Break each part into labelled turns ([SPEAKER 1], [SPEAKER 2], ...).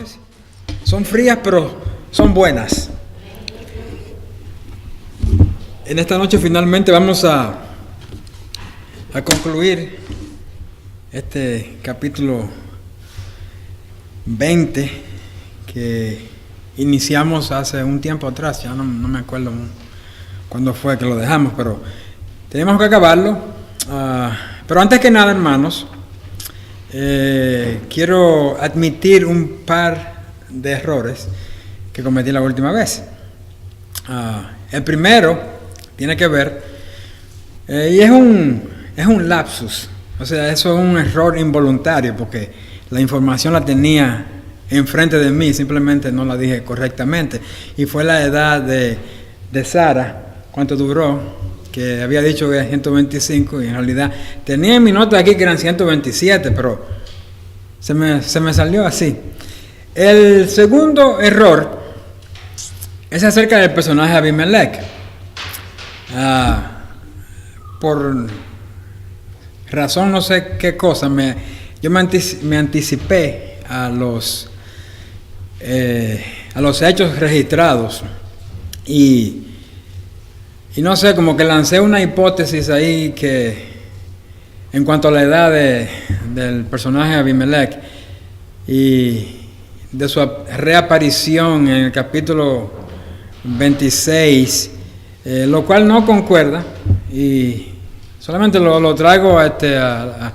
[SPEAKER 1] noches. Son frías, pero son buenas. En esta noche finalmente vamos a concluir este capítulo 20 que iniciamos hace un tiempo atrás. Ya no me acuerdo cuándo fue que lo dejamos, pero tenemos que acabarlo. Pero antes que nada, hermanos, quiero admitir un par de errores que cometí la última vez. El primero tiene que ver, y es un lapsus, o sea, eso es un error involuntario, porque la información la tenía enfrente de mí, simplemente no la dije correctamente, y fue la edad de Sara, cuánto duró, que había dicho que era 125, y en realidad tenía en mi nota aquí que eran 127, pero se me salió así. El segundo error es acerca del personaje Abimelech. Por razón no sé qué cosa, yo me anticipé a los hechos registrados y no sé, como que lancé una hipótesis ahí que en cuanto a la edad del personaje Abimelech y de su reaparición en el capítulo 26, lo cual no concuerda, y solamente lo traigo a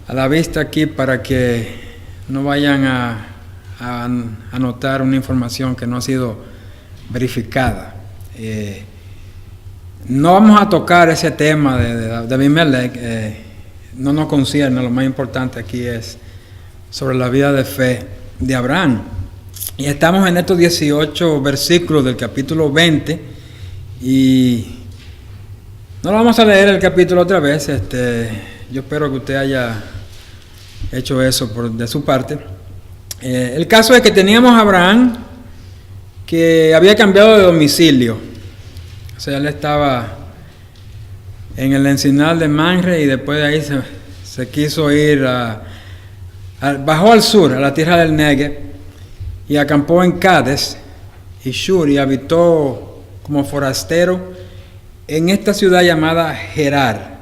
[SPEAKER 1] la vista aquí para que no vayan a anotar una información que no ha sido verificada. No vamos a tocar ese tema de Abimelech, no nos concierne. Lo más importante aquí es sobre la vida de fe de Abraham. Y estamos en estos 18 versículos del capítulo 20 y no lo vamos a leer el capítulo otra vez. Yo espero que usted haya hecho eso de su parte. El caso es que teníamos a Abraham que había cambiado de domicilio. O sea, él estaba en el encinar de Mamre y después de ahí se quiso ir bajó al sur, a la tierra del Negev, y acampó en Cades y Shur, y habitó como forastero en esta ciudad llamada Gerar.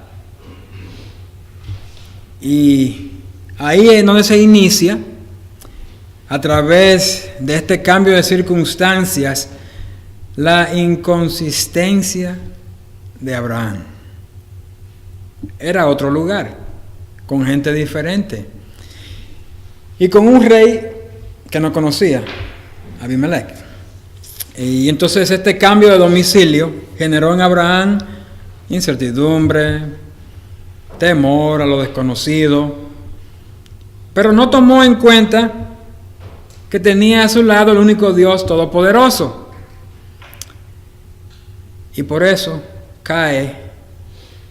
[SPEAKER 1] Y ahí es donde se inicia, a través de este cambio de circunstancias, la inconsistencia de Abraham. Era otro lugar, con gente diferente, y con un rey que no conocía, Abimelech. Y entonces este cambio de domicilio generó en Abraham incertidumbre, temor a lo desconocido, pero no tomó en cuenta que tenía a su lado el único Dios todopoderoso. Y por eso cae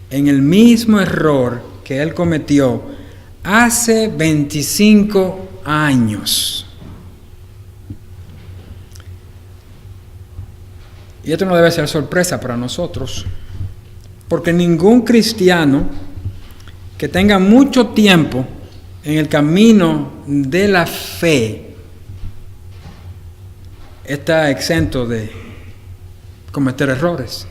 [SPEAKER 1] en el mismo error que él cometió hace 25 años. Y esto no debe ser sorpresa para nosotros, porque ningún cristiano que tenga mucho tiempo en el camino de la fe está exento de cometer errores.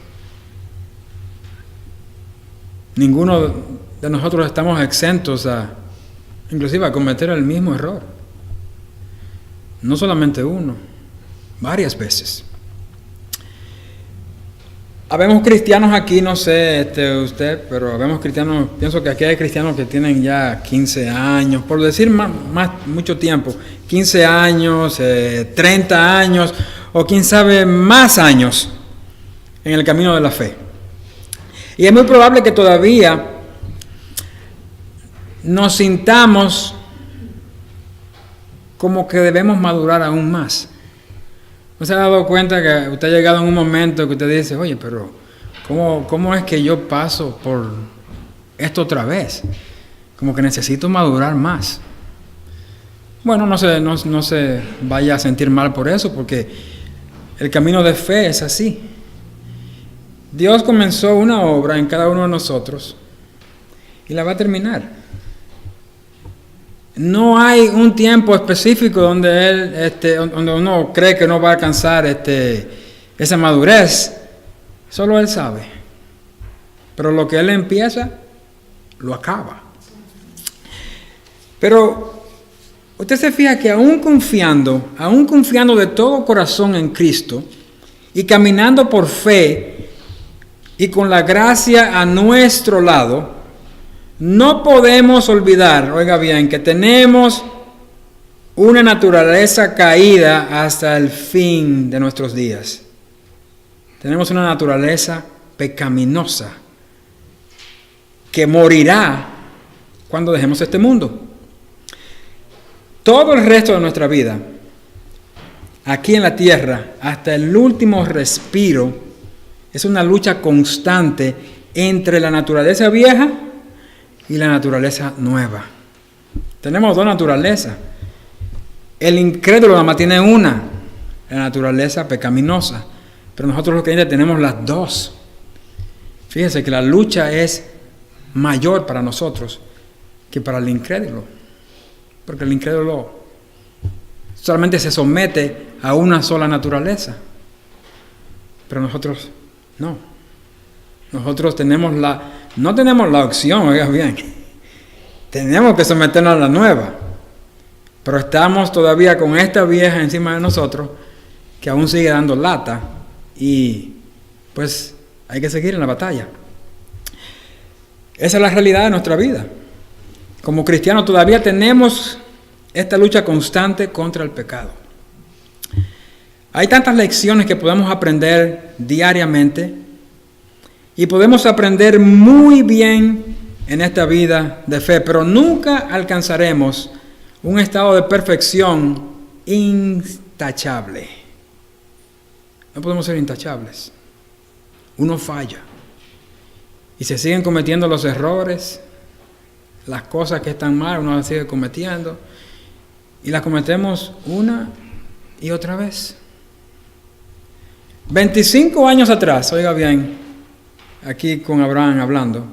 [SPEAKER 1] Ninguno de nosotros estamos exentos inclusive a cometer el mismo error. No solamente uno, varias veces. Habemos cristianos aquí, no sé usted, pero habemos cristianos, pienso que aquí hay cristianos que tienen ya 15 años, por decir mucho tiempo, 15 años, 30 años, o quién sabe más años en el camino de la fe. Y es muy probable que todavía nos sintamos como que debemos madurar aún más. ¿No se ha dado cuenta que usted ha llegado en un momento que usted dice, oye, pero ¿cómo es que yo paso por esto otra vez? Como que necesito madurar más. Bueno, no se vaya a sentir mal por eso, porque el camino de fe es así. Dios comenzó una obra en cada uno de nosotros y la va a terminar. no hay un tiempo específico donde donde uno cree que no va a alcanzar esa madurez. Solo Él sabe. Pero lo que Él empieza, lo acaba. Pero usted se fija que aún confiando de todo corazón en Cristo y caminando por fe y con la gracia a nuestro lado, no podemos olvidar, oiga bien, que tenemos una naturaleza caída hasta el fin de nuestros días. Tenemos una naturaleza pecaminosa que morirá cuando dejemos este mundo. Todo el resto de nuestra vida, aquí en la tierra, hasta el último respiro, es una lucha constante entre la naturaleza vieja y la naturaleza nueva. Tenemos dos naturalezas. El incrédulo nada más tiene una, la naturaleza pecaminosa. Pero nosotros los creyentes tenemos las dos. Fíjense que la lucha es mayor para nosotros que para el incrédulo. Porque el incrédulo solamente se somete a una sola naturaleza. Pero nosotros no. Nosotros no tenemos la opción, oiga bien. Tenemos que someternos a la nueva. Pero estamos todavía con esta vieja encima de nosotros que aún sigue dando lata. Y pues hay que seguir en la batalla. Esa es la realidad de nuestra vida. Como cristianos todavía tenemos esta lucha constante contra el pecado. Hay tantas lecciones que podemos aprender diariamente y podemos aprender muy bien en esta vida de fe, pero nunca alcanzaremos un estado de perfección intachable. No podemos ser intachables. Uno falla. Y se siguen cometiendo los errores, las cosas que están mal, uno las sigue cometiendo. Y las cometemos una y otra vez. 25 años atrás, oiga bien, aquí con Abraham hablando.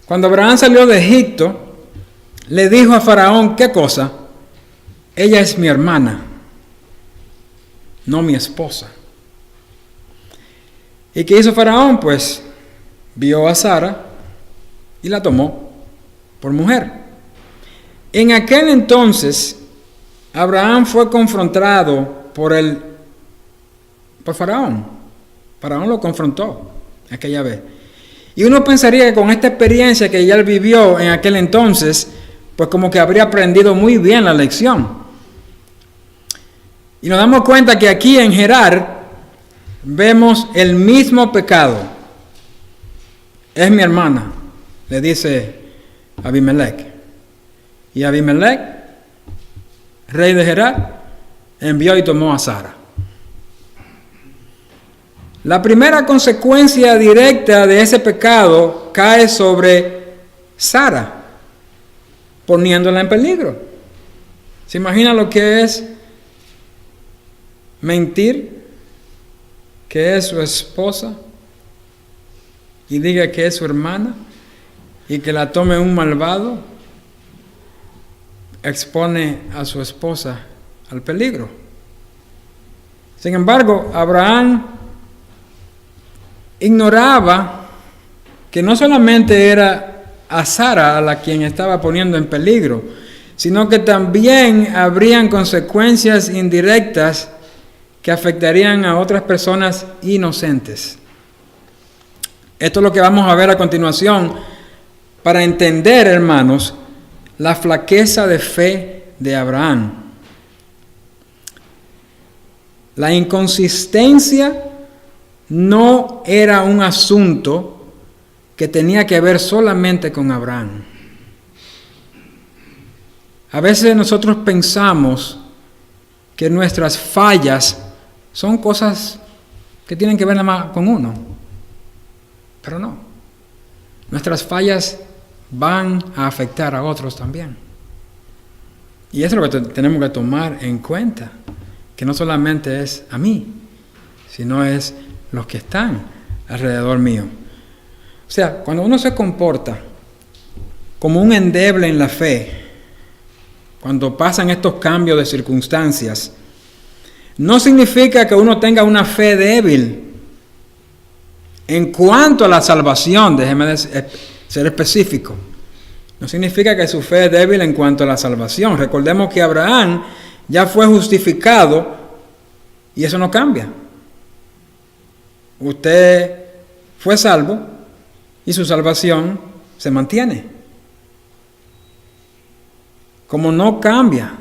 [SPEAKER 1] Cuando Abraham salió de Egipto, le dijo a Faraón, ¿qué cosa? Ella es mi hermana, no mi esposa. ¿Y qué hizo Faraón? Pues vio a Sara y la tomó por mujer. En aquel entonces, Abraham fue confrontado por Faraón. Faraón lo confrontó aquella vez. Y uno pensaría que con esta experiencia que ya él vivió en aquel entonces, pues como que habría aprendido muy bien la lección. Y nos damos cuenta que aquí en Gerar vemos el mismo pecado. Es mi hermana, le dice Abimelech. Y Abimelech, rey de Gerar, envió y tomó a Sara. La primera consecuencia directa de ese pecado cae sobre Sara, poniéndola en peligro. ¿Se imagina lo que es mentir? Que es su esposa y diga que es su hermana y que la tome un malvado, expone a su esposa al peligro. Sin embargo, Abraham ignoraba que no solamente era a Sara a la quien estaba poniendo en peligro, sino que también habrían consecuencias indirectas que afectarían a otras personas inocentes. Esto es lo que vamos a ver a continuación para entender, hermanos, la flaqueza de fe de Abraham. La inconsistencia no era un asunto que tenía que ver solamente con Abraham. A veces nosotros pensamos que nuestras fallas son cosas que tienen que ver nada más con uno, pero no. Nuestras fallas van a afectar a otros también. Y eso es lo que tenemos que tomar en cuenta, que no solamente es a mí, sino es los que están alrededor mío. O sea, cuando uno se comporta como un endeble en la fe, cuando pasan estos cambios de circunstancias, no significa que uno tenga una fe débil en cuanto a la salvación. Déjeme ser específico. No significa que su fe es débil en cuanto a la salvación. Recordemos que Abraham ya fue justificado y eso no cambia. Usted fue salvo y su salvación se mantiene. Como no cambia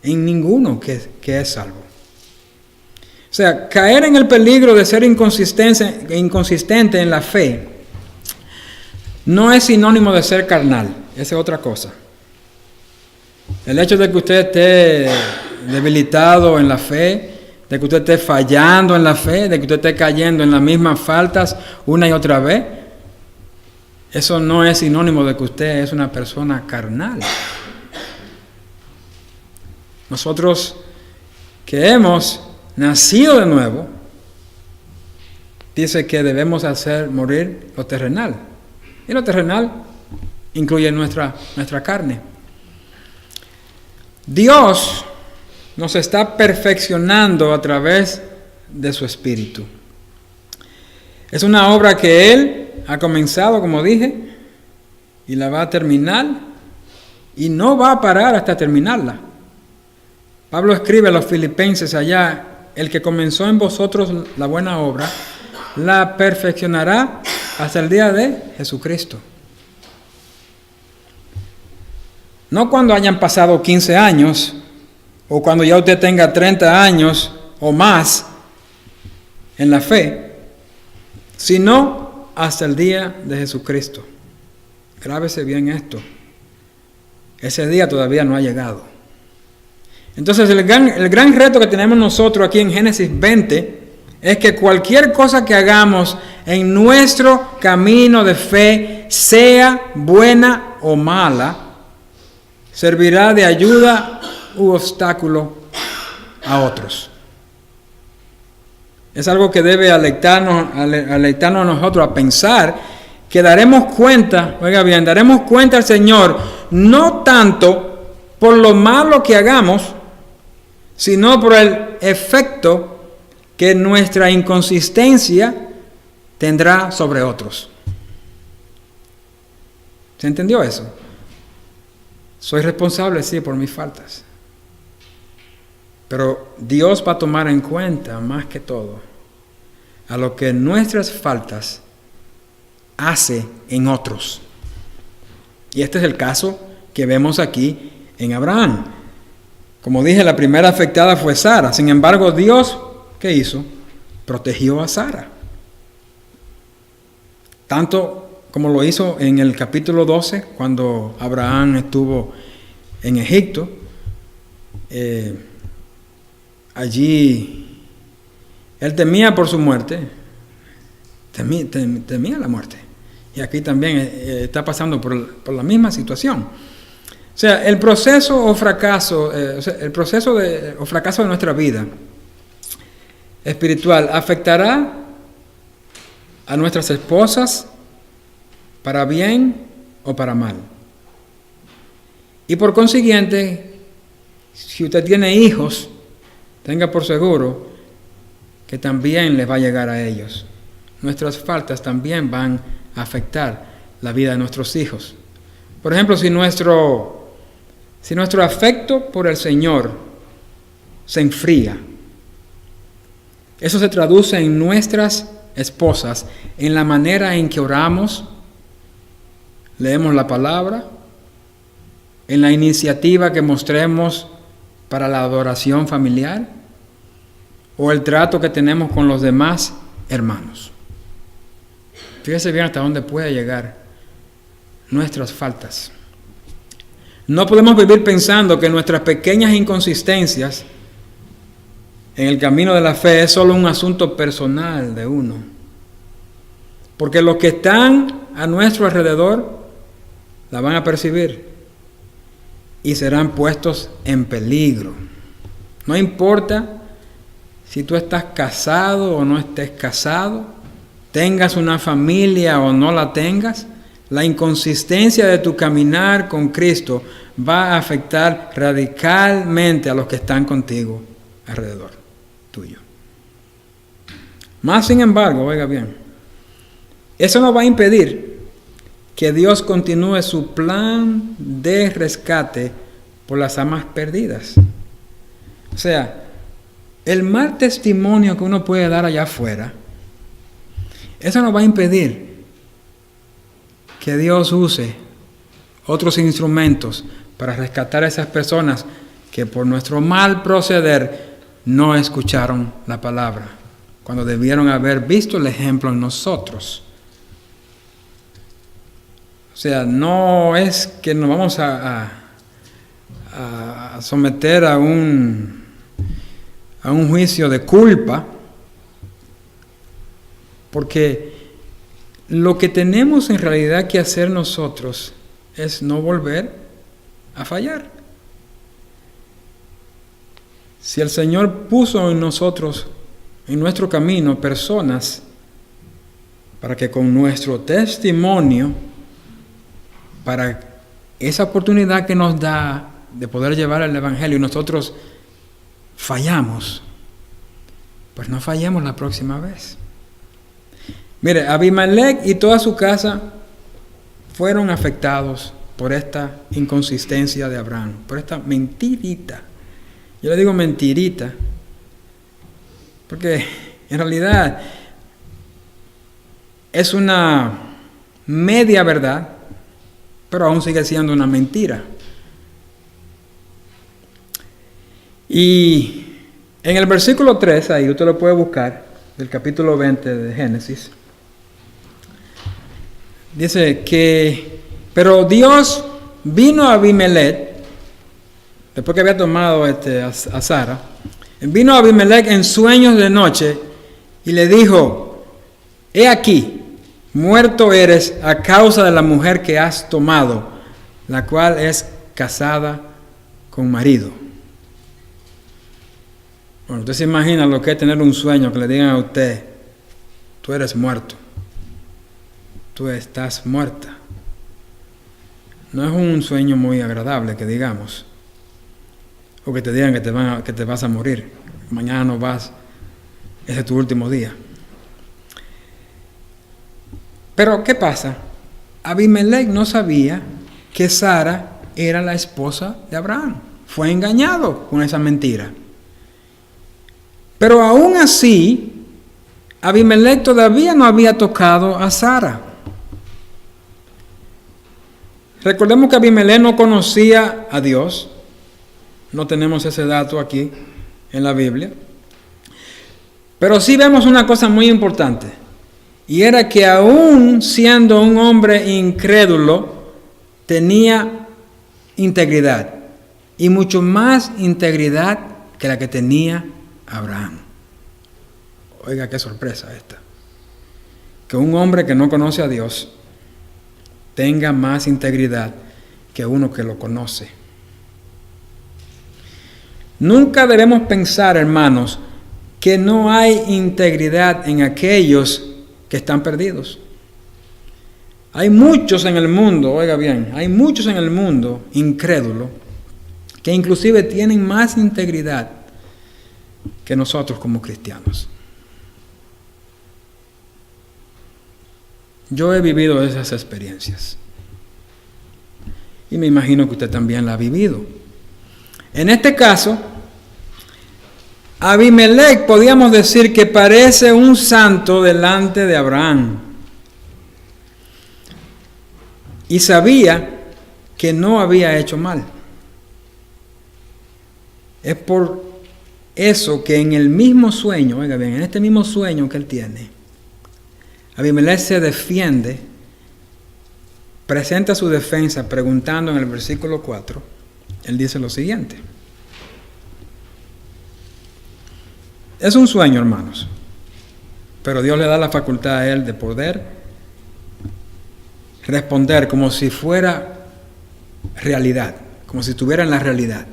[SPEAKER 1] en ninguno que es salvo. O sea, caer en el peligro de ser inconsistente en la fe no es sinónimo de ser carnal. Esa es otra cosa. El hecho de que usted esté debilitado en la fe, de que usted esté fallando en la fe, de que usted esté cayendo en las mismas faltas una y otra vez, eso no es sinónimo de que usted es una persona carnal. Nosotros que hemos nacido de nuevo, dice que debemos hacer morir lo terrenal. Y lo terrenal incluye nuestra carne. Dios nos está perfeccionando a través de su Espíritu. Es una obra que Él ha comenzado, como dije, y la va a terminar, y no va a parar hasta terminarla. Pablo escribe a los filipenses allá: el que comenzó en vosotros la buena obra, la perfeccionará hasta el día de Jesucristo. No cuando hayan pasado 15 años, o cuando ya usted tenga 30 años o más en la fe, sino hasta el día de Jesucristo. Grábese bien esto. Ese día todavía no ha llegado. Entonces el gran reto que tenemos nosotros aquí en Génesis 20 es que cualquier cosa que hagamos en nuestro camino de fe, sea buena o mala, servirá de ayuda u obstáculo a otros. Es algo que debe alentarnos a nosotros a pensar que daremos cuenta, oiga bien, daremos cuenta al Señor no tanto por lo malo que hagamos, sino por el efecto que nuestra inconsistencia tendrá sobre otros. ¿Se entendió eso? Soy responsable, sí, por mis faltas. Pero Dios va a tomar en cuenta, más que todo, a lo que nuestras faltas hace en otros. Y este es el caso que vemos aquí en Abraham. Como dije, la primera afectada fue Sara. Sin embargo, Dios, ¿qué hizo? Protegió a Sara. Tanto como lo hizo en el capítulo 12, cuando Abraham estuvo en Egipto. Allí él temía por su muerte, temía la muerte. Y aquí también está pasando por la misma situación. O sea, el proceso o fracaso de nuestra vida espiritual afectará a nuestras esposas para bien o para mal. Y por consiguiente, si usted tiene hijos, tenga por seguro que también les va a llegar a ellos. Nuestras faltas también van a afectar la vida de nuestros hijos. Por ejemplo, si nuestro afecto por el Señor se enfría, eso se traduce en nuestras esposas, en la manera en que oramos, leemos la palabra, en la iniciativa que mostremos para la adoración familiar, o el trato que tenemos con los demás hermanos. Fíjese bien hasta dónde puede llegar nuestras faltas. No podemos vivir pensando que nuestras pequeñas inconsistencias en el camino de la fe es solo un asunto personal de uno. Porque los que están a nuestro alrededor la van a percibir y serán puestos en peligro. No importa si tú estás casado o no estés casado, tengas una familia o no la tengas, la inconsistencia de tu caminar con Cristo va a afectar radicalmente a los que están contigo alrededor tuyo. Más sin embargo, oiga bien, eso no va a impedir que Dios continúe su plan de rescate por las almas perdidas. O sea, el mal testimonio que uno puede dar allá afuera, eso no va a impedir que Dios use otros instrumentos para rescatar a esas personas que por nuestro mal proceder no escucharon la palabra, cuando debieron haber visto el ejemplo en nosotros. O sea, no es que nos vamos a someter a un juicio de culpa, porque lo que tenemos en realidad que hacer nosotros es no volver a fallar. Si el Señor puso en nosotros, en nuestro camino, personas para que con nuestro testimonio, para esa oportunidad que nos da de poder llevar el Evangelio, y nosotros fallamos, pues no fallemos la próxima vez. Mire, Abimelech y toda su casa fueron afectados por esta inconsistencia de Abraham, por esta mentirita. Yo le digo mentirita, porque en realidad es una media verdad, pero aún sigue siendo una mentira. Y en el versículo 3, ahí usted lo puede buscar, del capítulo 20 de Génesis, dice que, pero Dios vino a Abimelech, después que había tomado a Sara, vino a Abimelech en sueños de noche y le dijo: he aquí, muerto eres a causa de la mujer que has tomado, la cual es casada con marido. Bueno, usted se imagina lo que es tener un sueño que le digan a usted: tú eres muerto, tú estás muerta. No es un sueño muy agradable, que digamos, o que te digan que te vas a morir, mañana no vas, ese es tu último día. Pero ¿qué pasa? Abimelech no sabía que Sara era la esposa de Abraham. Fue engañado con esa mentira. Pero aún así, Abimelech todavía no había tocado a Sara. Recordemos que Abimelech no conocía a Dios. No tenemos ese dato aquí en la Biblia. Pero sí vemos una cosa muy importante. Y era que aún siendo un hombre incrédulo, tenía integridad. Y mucho más integridad que la que tenía Abraham. Oiga, qué sorpresa esta. Que un hombre que no conoce a Dios tenga más integridad que uno que lo conoce. Nunca debemos pensar, hermanos, que no hay integridad en aquellos que están perdidos. Hay muchos en el mundo, oiga bien, hay muchos en el mundo incrédulos que inclusive tienen más integridad que nosotros como cristianos. Yo he vivido esas experiencias y me imagino que usted también la ha vivido. En este caso, Abimelech podíamos decir que parece un santo delante de Abraham. Y sabía que no había hecho mal. Es por eso que en el mismo sueño, oiga bien, en este mismo sueño que él tiene, Abimelech se defiende, presenta su defensa preguntando en el versículo 4, él dice lo siguiente. Es un sueño, hermanos, pero Dios le da la facultad a él de poder responder como si fuera realidad, como si estuviera en la realidad,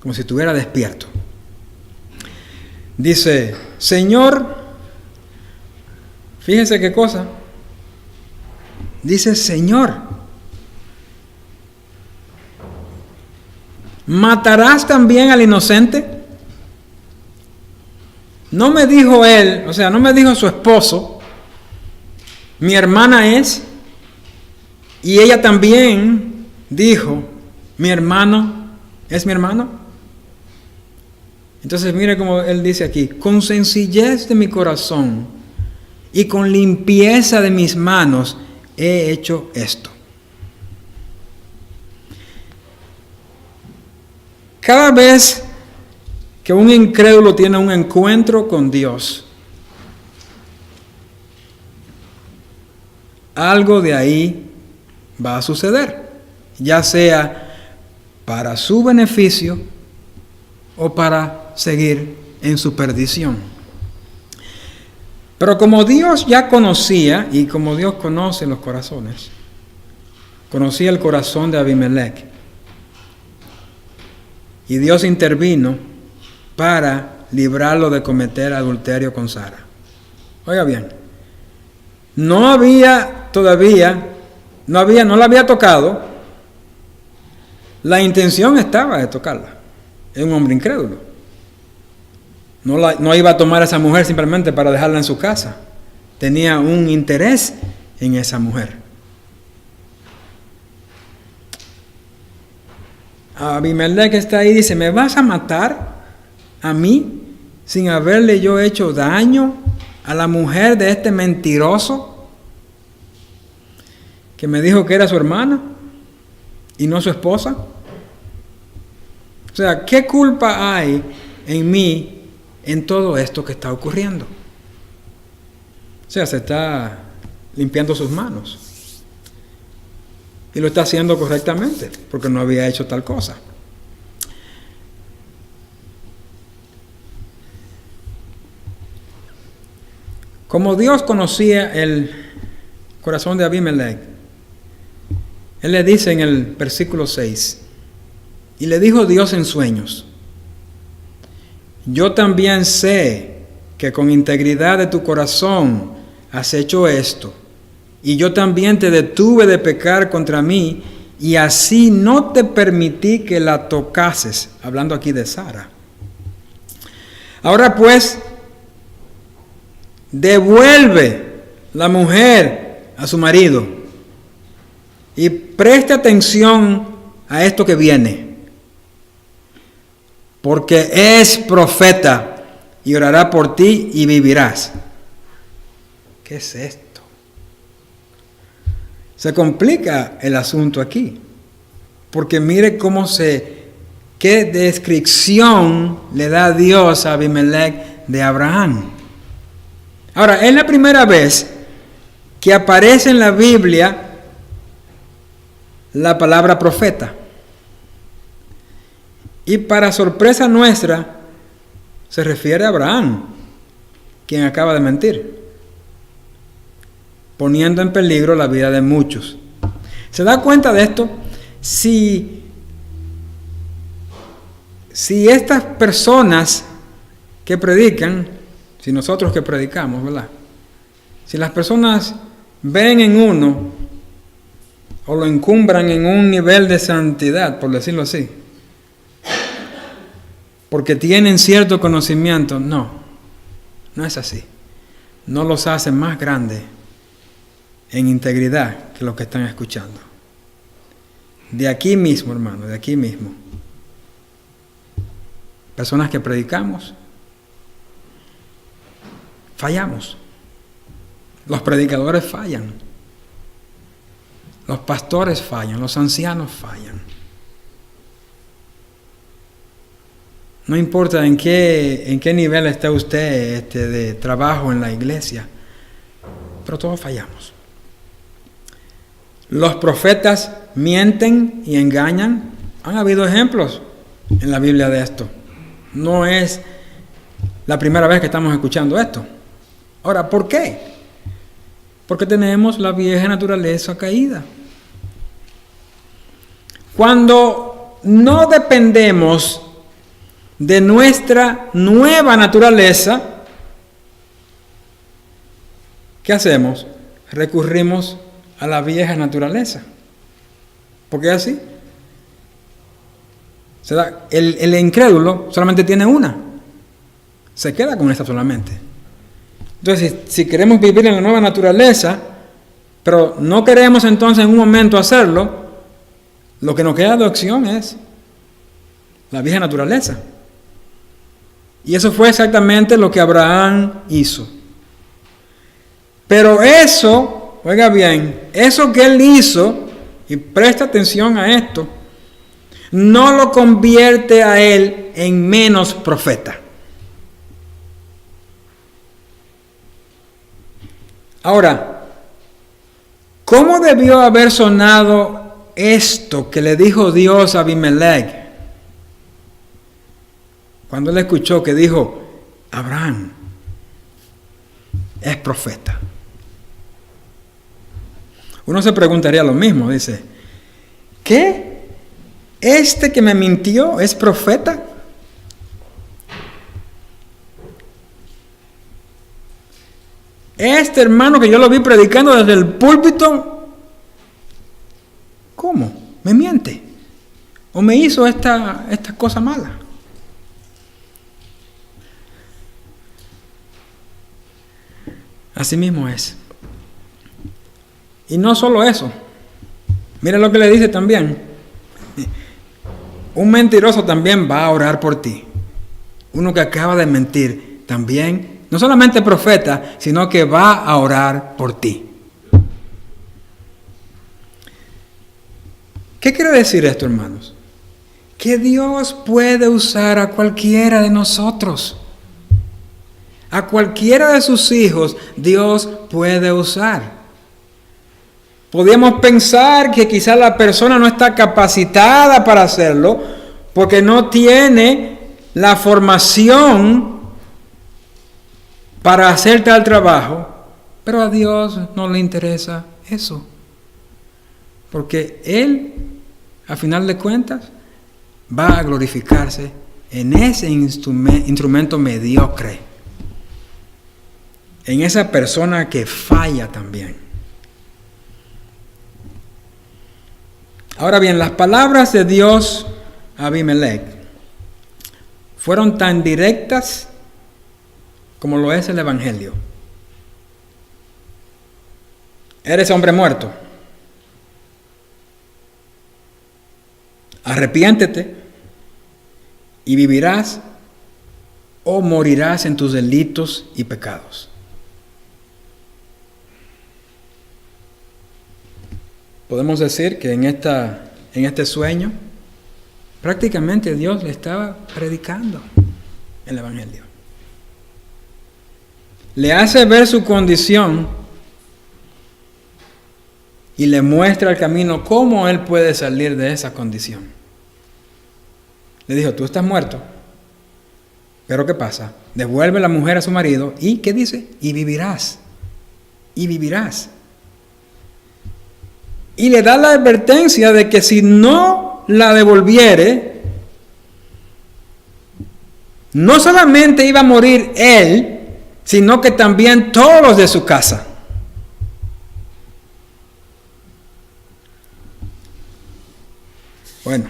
[SPEAKER 1] como si estuviera despierto. Dice: Señor, fíjense qué cosa, Dice, Señor, ¿matarás también al inocente? No me dijo él, o sea, no me dijo su esposo, mi hermana es, y ella también dijo, mi hermano es mi hermano. Entonces mire cómo él dice aquí, con sencillez de mi corazón y con limpieza de mis manos he hecho esto. Cada vez que un incrédulo tiene un encuentro con Dios, algo de ahí va a suceder, ya sea para su beneficio o para seguir en su perdición. Pero como Dios ya conocía, y como Dios conoce los corazones, conocía el corazón de Abimelech, y Dios intervino para librarlo de cometer adulterio con Sara. Oiga bien, no la había tocado, la intención estaba de tocarla. Es un hombre incrédulo. No iba a tomar a esa mujer simplemente para dejarla en su casa. Tenía un interés en esa mujer. Abimelech está ahí y dice, ¿me vas a matar a mí sin haberle yo hecho daño a la mujer de este mentiroso que me dijo que era su hermana y no su esposa? O sea, ¿qué culpa hay en mí en todo esto que está ocurriendo? O sea, se está limpiando sus manos. Y lo está haciendo correctamente, porque no había hecho tal cosa. Como Dios conocía el corazón de Abimelech, Él le dice en el versículo 6, y le dijo Dios en sueños, yo también sé que con integridad de tu corazón has hecho esto, y yo también te detuve de pecar contra mí, y así no te permití que la tocases, hablando aquí de Sara. Ahora pues, devuelve la mujer a su marido, y preste atención a esto que viene, porque es profeta, y orará por ti y vivirás. ¿Qué es esto? Se complica el asunto aquí, porque mire qué descripción le da Dios a Abimelech de Abraham. Ahora, es la primera vez que aparece en la Biblia la palabra profeta. Y para sorpresa nuestra, se refiere a Abraham, quien acaba de mentir, poniendo en peligro la vida de muchos. ¿Se da cuenta de esto? Si estas personas que predican, si nosotros que predicamos, ¿verdad? Si las personas ven en uno o lo encumbran en un nivel de santidad, por decirlo así, porque tienen cierto conocimiento, no es así. No los hace más grandes en integridad que los que están escuchando. De aquí mismo, hermano, de aquí mismo. Personas que predicamos, fallamos. Los predicadores fallan. Los pastores fallan, los ancianos fallan. No importa en qué nivel está usted de trabajo en la iglesia, pero todos fallamos. Los profetas mienten y engañan. Han habido ejemplos en la Biblia de esto. No es la primera vez que estamos escuchando esto. Ahora, ¿por qué? Porque tenemos la vieja naturaleza caída. Cuando no dependemos de nuestra nueva naturaleza, ¿qué hacemos? Recurrimos a la vieja naturaleza. Porque es así. El incrédulo solamente tiene una. Se queda con esta solamente. Entonces, si queremos vivir en la nueva naturaleza, pero no queremos entonces en un momento hacerlo, lo que nos queda de opción es la vieja naturaleza. Y eso fue exactamente lo que Abraham hizo. Pero eso, oiga bien, eso que él hizo, y presta atención a esto, no lo convierte a él en menos profeta. Ahora, ¿cómo debió haber sonado esto que le dijo Dios a Abimelech? Cuando él escuchó que dijo, Abraham es profeta. Uno se preguntaría lo mismo, dice, ¿qué? ¿Este que me mintió es profeta? Este hermano que yo lo vi predicando desde el púlpito, ¿cómo? ¿Me miente? ¿O me hizo esta cosa mala? Así mismo es. Y no solo eso. Mira lo que le dice también. Un mentiroso también va a orar por ti. Uno que acaba de mentir también, no solamente profeta, sino que va a orar por ti. ¿Qué quiere decir esto, hermanos? Que Dios puede usar a cualquiera de nosotros. A cualquiera de sus hijos Dios puede usar. Podríamos pensar que quizás la persona no está capacitada para hacerlo porque no tiene la formación para hacer tal trabajo, pero a Dios no le interesa eso. Porque Él, a final de cuentas, va a glorificarse en ese instrumento mediocre, en esa persona que falla también. Ahora bien, las palabras de Dios a Abimelech fueron tan directas como lo es el Evangelio. Eres hombre muerto. Arrepiéntete y vivirás o morirás en tus delitos y pecados. Podemos decir que en este sueño prácticamente Dios le estaba predicando el Evangelio. Le hace ver su condición y le muestra el camino cómo él puede salir de esa condición. Le dijo, tú estás muerto, pero ¿qué pasa? Devuelve la mujer a su marido y ¿qué dice? Y vivirás. Y vivirás. Y le da la advertencia de que si no la devolviere, no solamente iba a morir él, sino que también todos los de su casa. Bueno,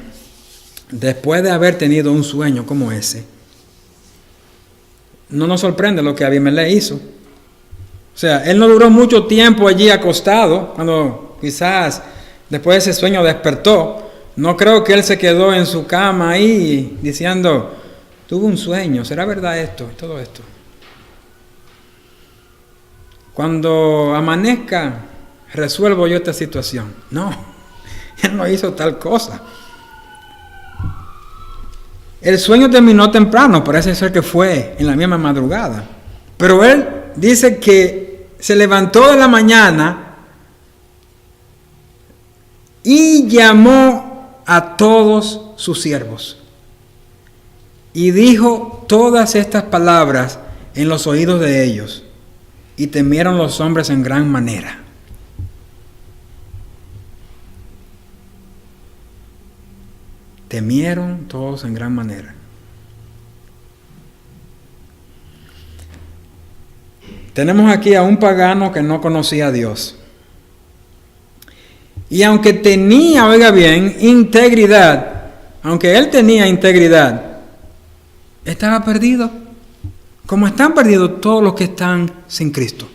[SPEAKER 1] después de haber tenido un sueño como ese, no nos sorprende lo que Abimelech hizo. O sea, él no duró mucho tiempo allí acostado, cuando quizás después de ese sueño despertó. No creo que él se quedó en su cama ahí diciendo, tuve un sueño, ¿será verdad esto? Todo esto. Cuando amanezca, resuelvo yo esta situación. No, él no hizo tal cosa. El sueño terminó temprano, parece ser que fue en la misma madrugada. Pero él dice que se levantó de la mañana y llamó a todos sus siervos. Y dijo todas estas palabras en los oídos de ellos. Y temieron los hombres en gran manera. Temieron todos en gran manera. Tenemos aquí a un pagano que no conocía a Dios. Y aunque tenía, oiga bien, integridad, aunque él tenía integridad, estaba perdido, como están perdidos todos los que están sin Cristo.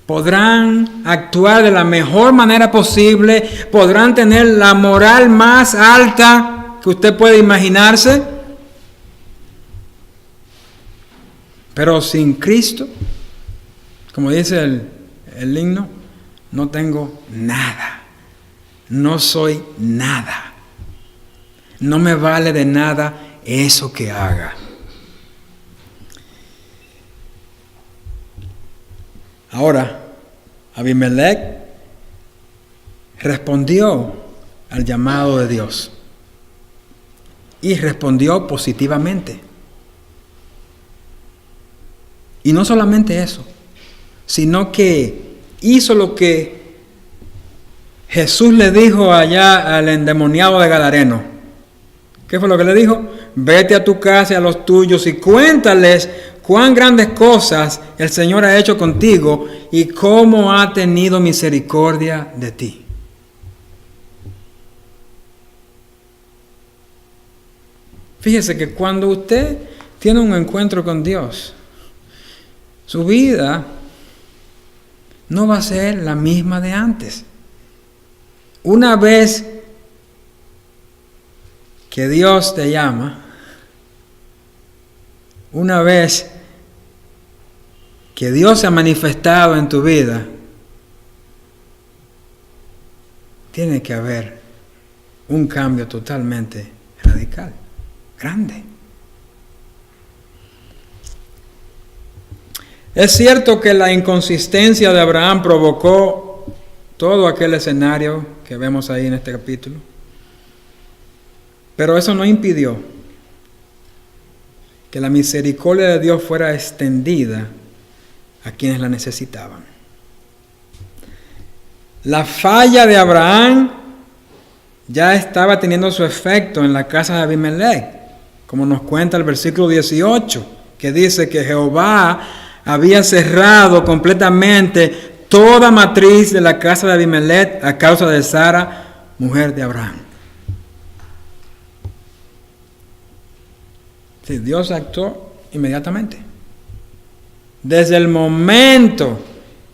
[SPEAKER 1] Podrán actuar de la mejor manera posible, podrán tener la moral más alta que usted puede imaginarse, pero sin Cristo, como dice el himno, no tengo nada, no soy nada, no me vale de nada eso que haga. Ahora, Abimelech respondió al llamado de Dios y respondió positivamente. Y no solamente eso, sino que hizo lo que Jesús le dijo allá al endemoniado de Gadareno. ¿Qué fue lo que le dijo? Vete a tu casa y a los tuyos y cuéntales cuán grandes cosas el Señor ha hecho contigo y cómo ha tenido misericordia de ti. Fíjese que cuando usted tiene un encuentro con Dios, su vida no va a ser la misma de antes. Una vez que Dios te llama, una vez que Dios se ha manifestado en tu vida, tiene que haber un cambio totalmente radical, grande. Es cierto que la inconsistencia de Abraham provocó todo aquel escenario que vemos ahí en este capítulo, pero eso no impidió que la misericordia de Dios fuera extendida a quienes la necesitaban. La falla de Abraham ya estaba teniendo su efecto en la casa de Abimelech, como nos cuenta el versículo 18, que dice que Jehová había cerrado completamente toda matriz de la casa de Abimelech a causa de Sara, mujer de Abraham. Sí, Dios actuó inmediatamente. Desde el momento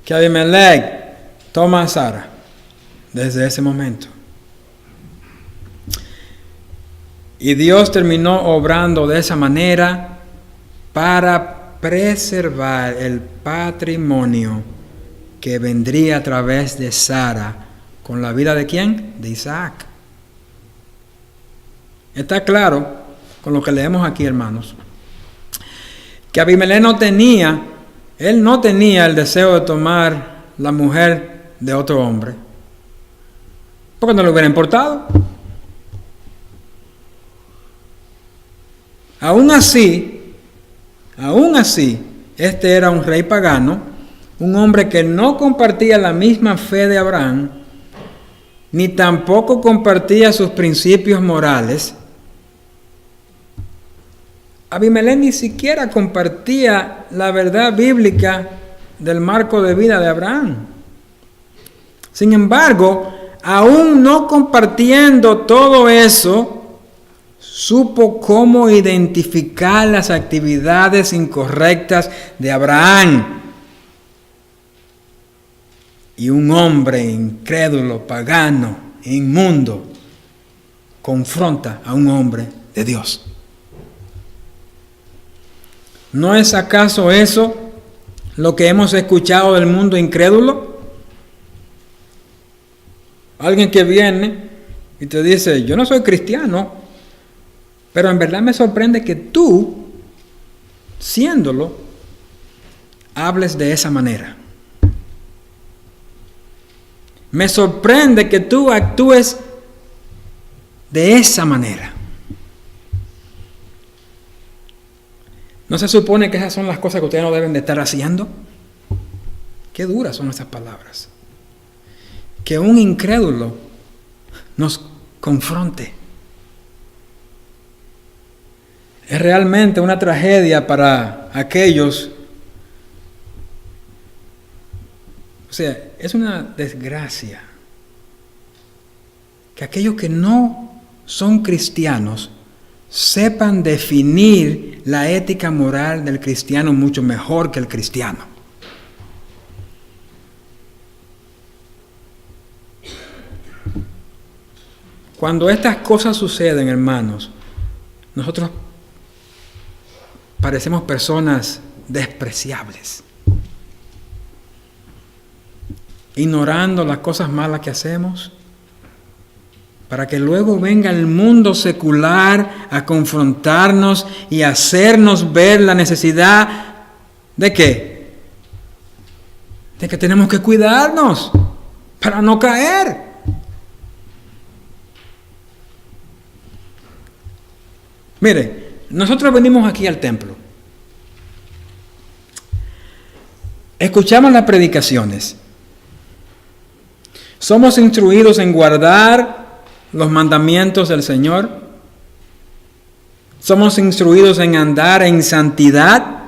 [SPEAKER 1] que Abimelech toma a Sara, desde ese momento. Y Dios terminó obrando de esa manera para preservar el patrimonio que vendría a través de Sara con la vida de ¿quién? De Isaac. Está claro con lo que leemos aquí, hermanos, que Abimelech no tenía el deseo de tomar la mujer de otro hombre, porque no le hubiera importado. Aún así, este era un rey pagano, un hombre que no compartía la misma fe de Abraham, ni tampoco compartía sus principios morales. Abimelech ni siquiera compartía la verdad bíblica del marco de vida de Abraham. Sin embargo, aún no compartiendo todo eso, supo cómo identificar las actividades incorrectas de Abraham. Y un hombre incrédulo, pagano, inmundo, confronta a un hombre de Dios. ¿No es acaso eso lo que hemos escuchado del mundo incrédulo? Alguien que viene y te dice, yo no soy cristiano, pero en verdad me sorprende que tú, siéndolo, hables de esa manera. Me sorprende que tú actúes de esa manera. ¿No se supone que esas son las cosas que ustedes no deben de estar haciendo? Qué duras son esas palabras. Que un incrédulo nos confronte. Es realmente una tragedia para aquellos. O sea, es una desgracia que aquellos que no son cristianos sepan definir la ética moral del cristiano mucho mejor que el cristiano. Cuando estas cosas suceden, hermanos, nosotros parecemos personas despreciables, ignorando las cosas malas que hacemos, para que luego venga el mundo secular a confrontarnos y hacernos ver la necesidad ¿de qué? De que tenemos que cuidarnos para no caer. Mire, nosotros venimos aquí al templo, escuchamos las predicaciones, somos instruidos en guardar los mandamientos del Señor, somos instruidos en andar en santidad.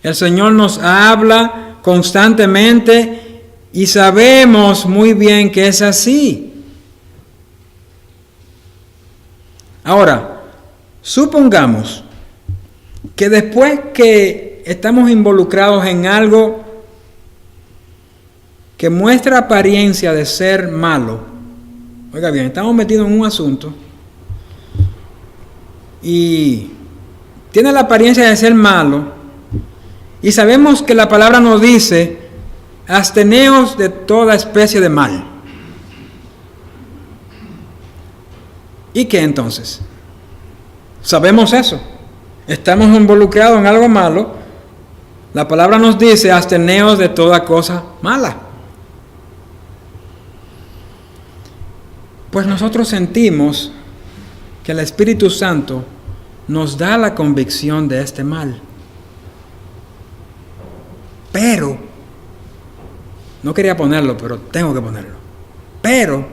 [SPEAKER 1] El Señor nos habla constantemente y sabemos muy bien que es así. Ahora, supongamos que después que estamos involucrados en algo que muestra apariencia de ser malo, oiga bien, estamos metidos en un asunto y tiene la apariencia de ser malo y sabemos que la palabra nos dice, absteneos de toda especie de mal. ¿Y qué entonces? Sabemos eso. Estamos involucrados en algo malo. La palabra nos dice, absteneos de toda cosa mala. Pues nosotros sentimos que el Espíritu Santo nos da la convicción de este mal. Pero, no quería ponerlo, pero tengo que ponerlo. Pero,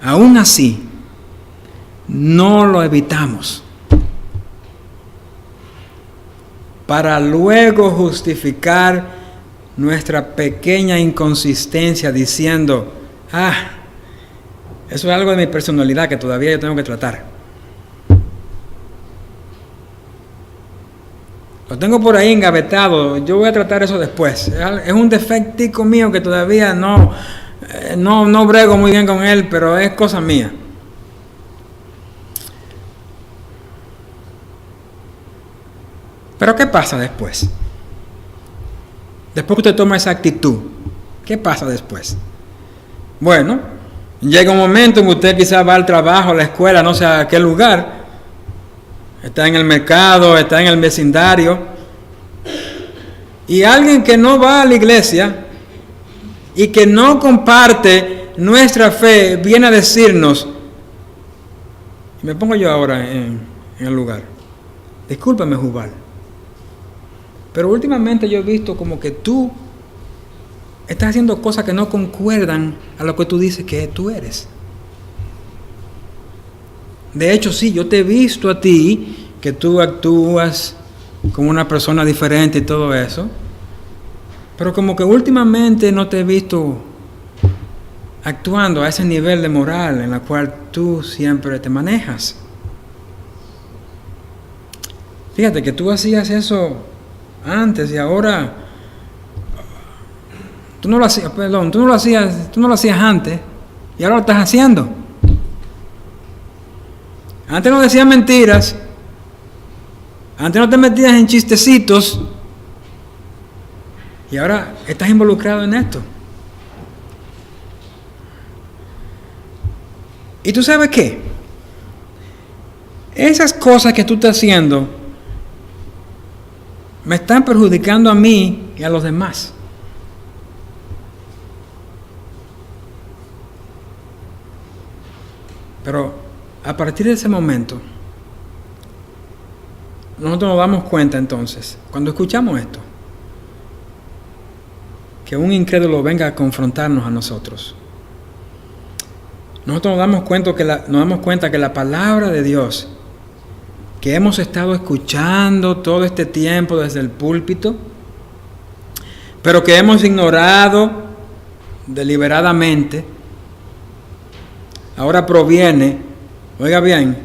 [SPEAKER 1] aún así, no lo evitamos. Para luego justificar nuestra pequeña inconsistencia diciendo, eso es algo de mi personalidad que todavía yo tengo que tratar. Lo tengo por ahí engavetado, yo voy a tratar eso después. Es un defectico mío que todavía no brego muy bien con él, pero es cosa mía. Pero ¿qué pasa después? Después que usted toma esa actitud, ¿qué pasa después? Bueno, llega un momento en que usted quizás va al trabajo, a la escuela, no sé a qué lugar, está en el mercado, está en el vecindario, y alguien que no va a la iglesia y que no comparte nuestra fe viene a decirnos, y me pongo yo ahora en el lugar, discúlpame, Jubal, pero últimamente yo he visto como que tú estás haciendo cosas que no concuerdan a lo que tú dices que tú eres. De hecho, sí, yo te he visto a ti, que tú actúas como una persona diferente y todo eso, pero como que últimamente no te he visto actuando a ese nivel de moral en la cual tú siempre te manejas. Fíjate que tú hacías eso antes y ahora tú no lo hacías antes y ahora lo estás haciendo. Antes no decías mentiras, antes no te metías en chistecitos y ahora estás involucrado en esto. ¿Y tú sabes qué? Esas cosas que tú estás haciendo me están perjudicando a mí y a los demás. Pero a partir de ese momento, nosotros nos damos cuenta entonces, cuando escuchamos esto, que un incrédulo venga a confrontarnos a nosotros. Nosotros nos damos cuenta que la palabra de Dios que hemos estado escuchando todo este tiempo desde el púlpito, pero que hemos ignorado deliberadamente, ahora proviene, oiga bien,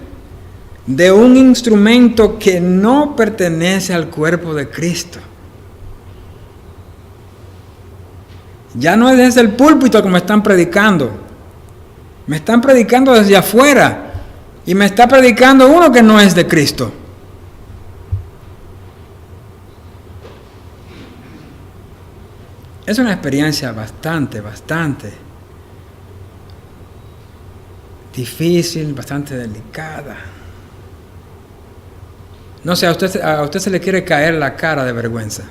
[SPEAKER 1] de un instrumento que no pertenece al cuerpo de Cristo. Ya no es desde el púlpito que me están predicando. Me están predicando desde afuera. Y me está predicando uno que no es de Cristo. Es una experiencia bastante difícil, bastante delicada. No sé, a usted se le quiere caer la cara de vergüenza.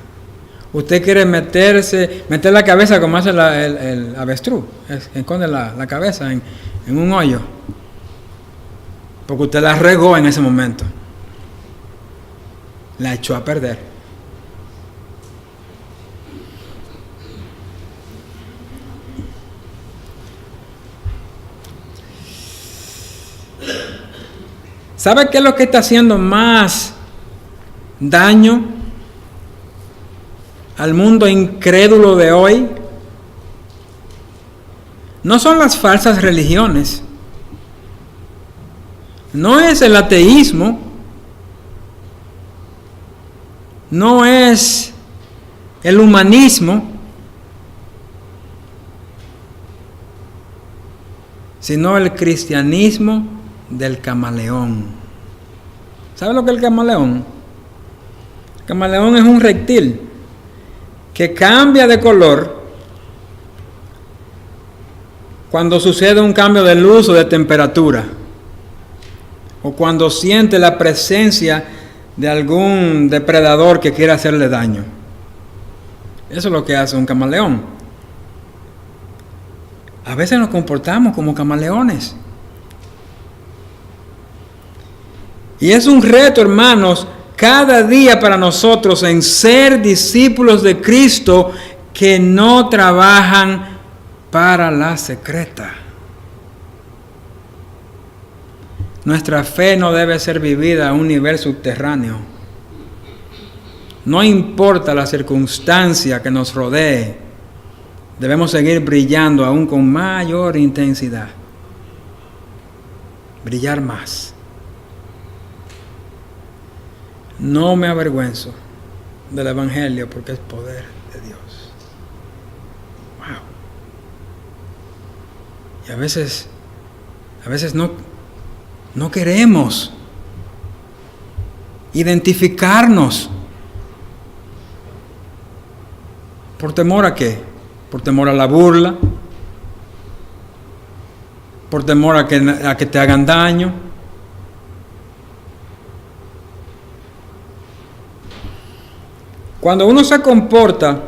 [SPEAKER 1] Usted quiere meter la cabeza como hace el avestruz, esconde la cabeza en un hoyo, porque usted la regó en ese momento, la echó a perder. ¿Sabe qué es lo que está haciendo más daño al mundo incrédulo de hoy? No son las falsas religiones, no es el ateísmo, no es el humanismo, sino el cristianismo del camaleón. ¿Sabe lo que es el camaleón? El camaleón es un reptil que cambia de color cuando sucede un cambio de luz o de temperatura, o cuando siente la presencia de algún depredador que quiera hacerle daño. Eso es lo que hace un camaleón. A veces nos comportamos como camaleones. Y es un reto, hermanos, cada día para nosotros en ser discípulos de Cristo que no trabajan para la secreta. Nuestra fe no debe ser vivida a un nivel subterráneo. No importa la circunstancia que nos rodee, debemos seguir brillando aún con mayor intensidad. Brillar más. No me avergüenzo del Evangelio porque es poder de Dios. Wow. Y a veces no queremos identificarnos. ¿Por temor a qué? Por temor a la burla, por temor a que te hagan daño. Cuando uno se comporta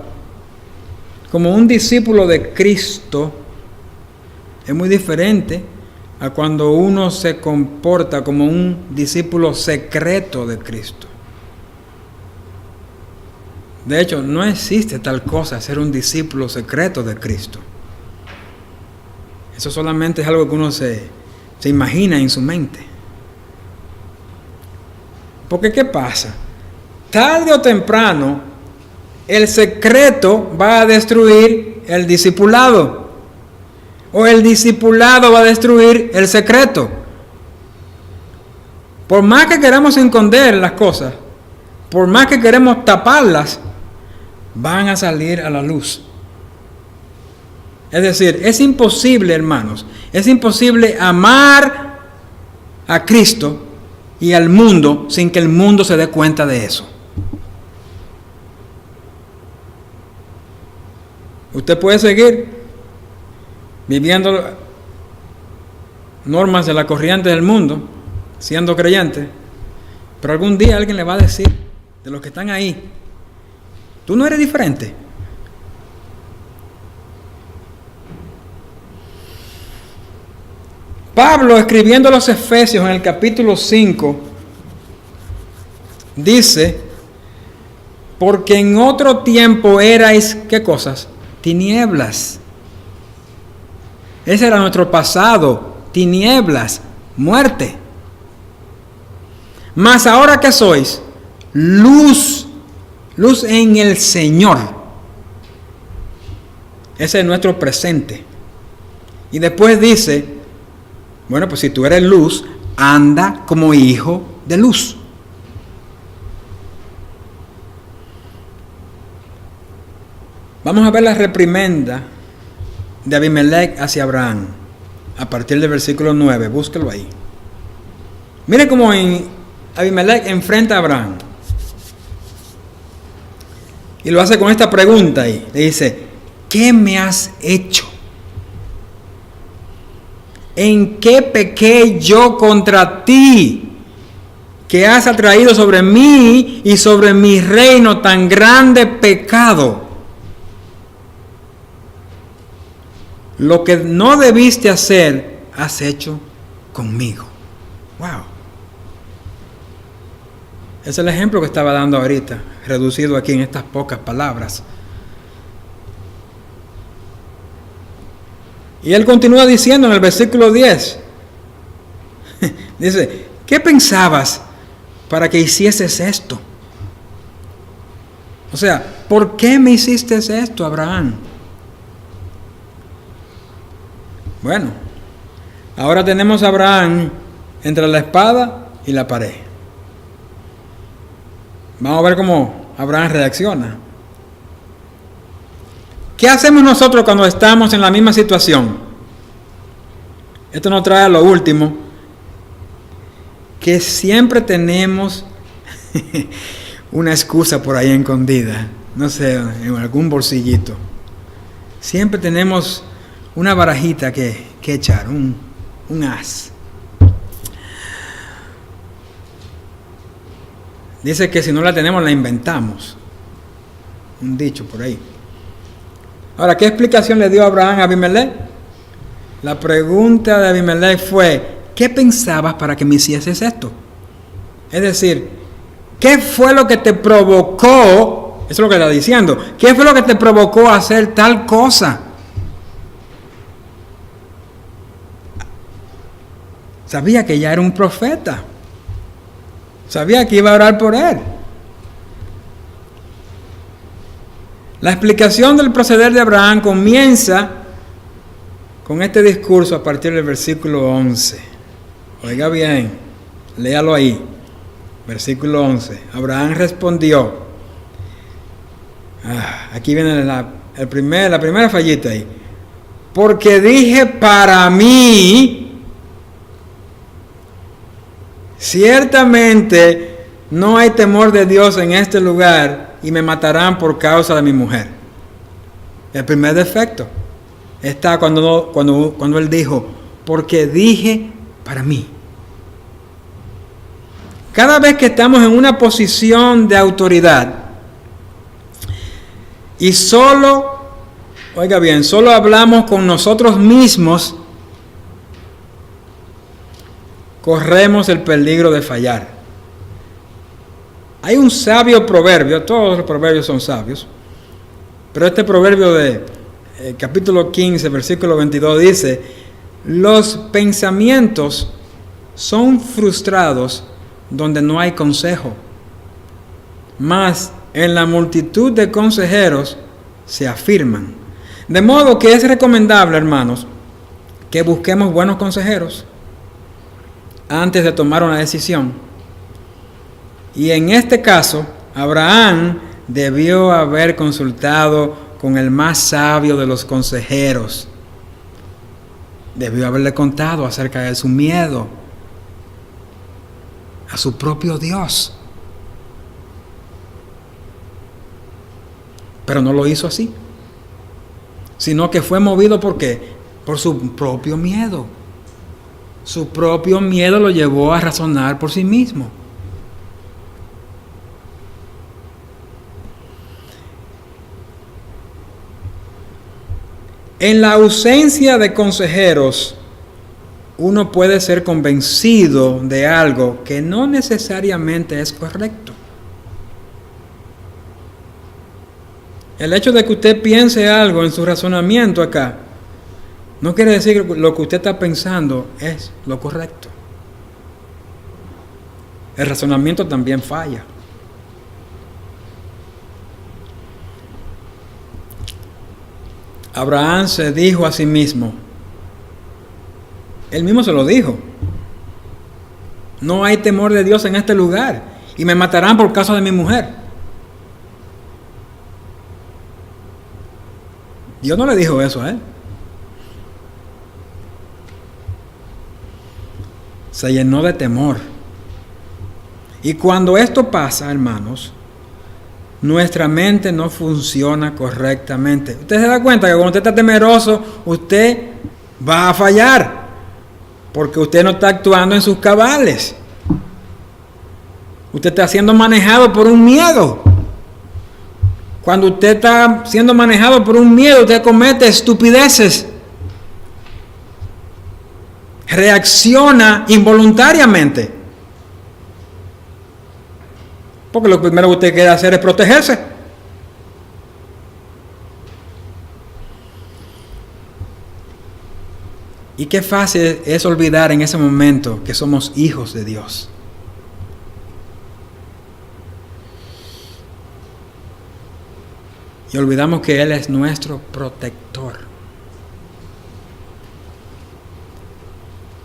[SPEAKER 1] como un discípulo de Cristo, es muy diferente a cuando uno se comporta como un discípulo secreto de Cristo. De hecho, no existe tal cosa, ser un discípulo secreto de Cristo. Eso solamente es algo que uno se imagina en su mente. Porque ¿qué pasa? Tarde o temprano, el secreto va a destruir el discipulado. O el discipulado va a destruir el secreto. Por más que queramos esconder las cosas, por más que queremos taparlas, van a salir a la luz. Es decir, es imposible, hermanos, es imposible amar a Cristo y al mundo sin que el mundo se dé cuenta de eso. Usted puede seguir viviendo normas de la corriente del mundo, siendo creyente, pero algún día alguien le va a decir, de los que están ahí, tú no eres diferente. Pablo, escribiendo a los Efesios en el capítulo 5, dice, porque en otro tiempo erais, ¿qué cosas? Tinieblas. Ese era nuestro pasado, tinieblas, muerte. Mas ahora que sois, luz en el Señor. Ese es nuestro presente. Y después dice, bueno, pues si tú eres luz, anda como hijo de luz. Vamos a ver la reprimenda de Abimelech hacia Abraham, a partir del versículo 9, búsquelo ahí. Mire cómo Abimelech enfrenta a Abraham. Y lo hace con esta pregunta ahí. Le dice, ¿qué me has hecho? ¿En qué pequé yo contra ti? Que has atraído sobre mí y sobre mi reino tan grande pecado. Lo que no debiste hacer, has hecho conmigo. Wow. Es el ejemplo que estaba dando ahorita, reducido aquí en estas pocas palabras. Y él continúa diciendo en el versículo 10. Dice, ¿qué pensabas para que hicieses esto? O sea, ¿por qué me hiciste esto, Abraham? Bueno, ahora tenemos a Abraham entre la espada y la pared. Vamos a ver cómo Abraham reacciona. ¿Qué hacemos nosotros cuando estamos en la misma situación? Esto nos trae a lo último, que siempre tenemos una excusa por ahí escondida, no sé, en algún bolsillito. Siempre tenemos una barajita que echar, un as. Dice que si no la tenemos, la inventamos. Un dicho por ahí. Ahora, ¿qué explicación le dio Abraham a Abimelech? La pregunta de Abimelech fue, ¿qué pensabas para que me hicieses esto? Es decir, ¿qué fue lo que te provocó? Eso es lo que está diciendo. ¿Qué fue lo que te provocó a hacer tal cosa? Sabía que ya era un profeta. Sabía que iba a orar por él. La explicación del proceder de Abraham comienza con este discurso a partir del versículo 11. Oiga bien, léalo ahí. Versículo 11. Abraham respondió. Aquí viene la primera fallita ahí. Porque dije para mí, ciertamente no hay temor de Dios en este lugar y me matarán por causa de mi mujer. El primer defecto está cuando él dijo, porque dije para mí. Cada vez que estamos en una posición de autoridad y solo hablamos con nosotros mismos, corremos el peligro de fallar. Hay un sabio proverbio, todos los proverbios son sabios, pero este proverbio de capítulo 15, versículo 22 dice, los pensamientos son frustrados donde no hay consejo, mas en la multitud de consejeros se afirman. De modo que es recomendable, hermanos, que busquemos buenos consejeros antes de tomar una decisión. Y en este caso, Abraham debió haber consultado con el más sabio de los consejeros. Debió haberle contado acerca de su miedo a su propio Dios. Pero no lo hizo así, sino que fue movido ¿por qué? Por su propio miedo. Su propio miedo lo llevó a razonar por sí mismo. En la ausencia de consejeros, uno puede ser convencido de algo que no necesariamente es correcto. El hecho de que usted piense algo en su razonamiento acá, no quiere decir que lo que usted está pensando es lo correcto. El razonamiento también falla. Abraham se dijo a sí mismo, él mismo se lo dijo, no hay temor de Dios en este lugar y me matarán por causa de mi mujer. Dios no le dijo eso a él. Se llenó de temor. Y cuando esto pasa, hermanos, nuestra mente no funciona correctamente. Usted se da cuenta que cuando usted está temeroso, usted va a fallar, porque usted no está actuando en sus cabales. Usted está siendo manejado por un miedo. Cuando usted está siendo manejado por un miedo, usted comete estupideces. Reacciona involuntariamente. Porque lo primero que usted quiere hacer es protegerse. Y qué fácil es olvidar en ese momento que somos hijos de Dios. Y olvidamos que Él es nuestro protector.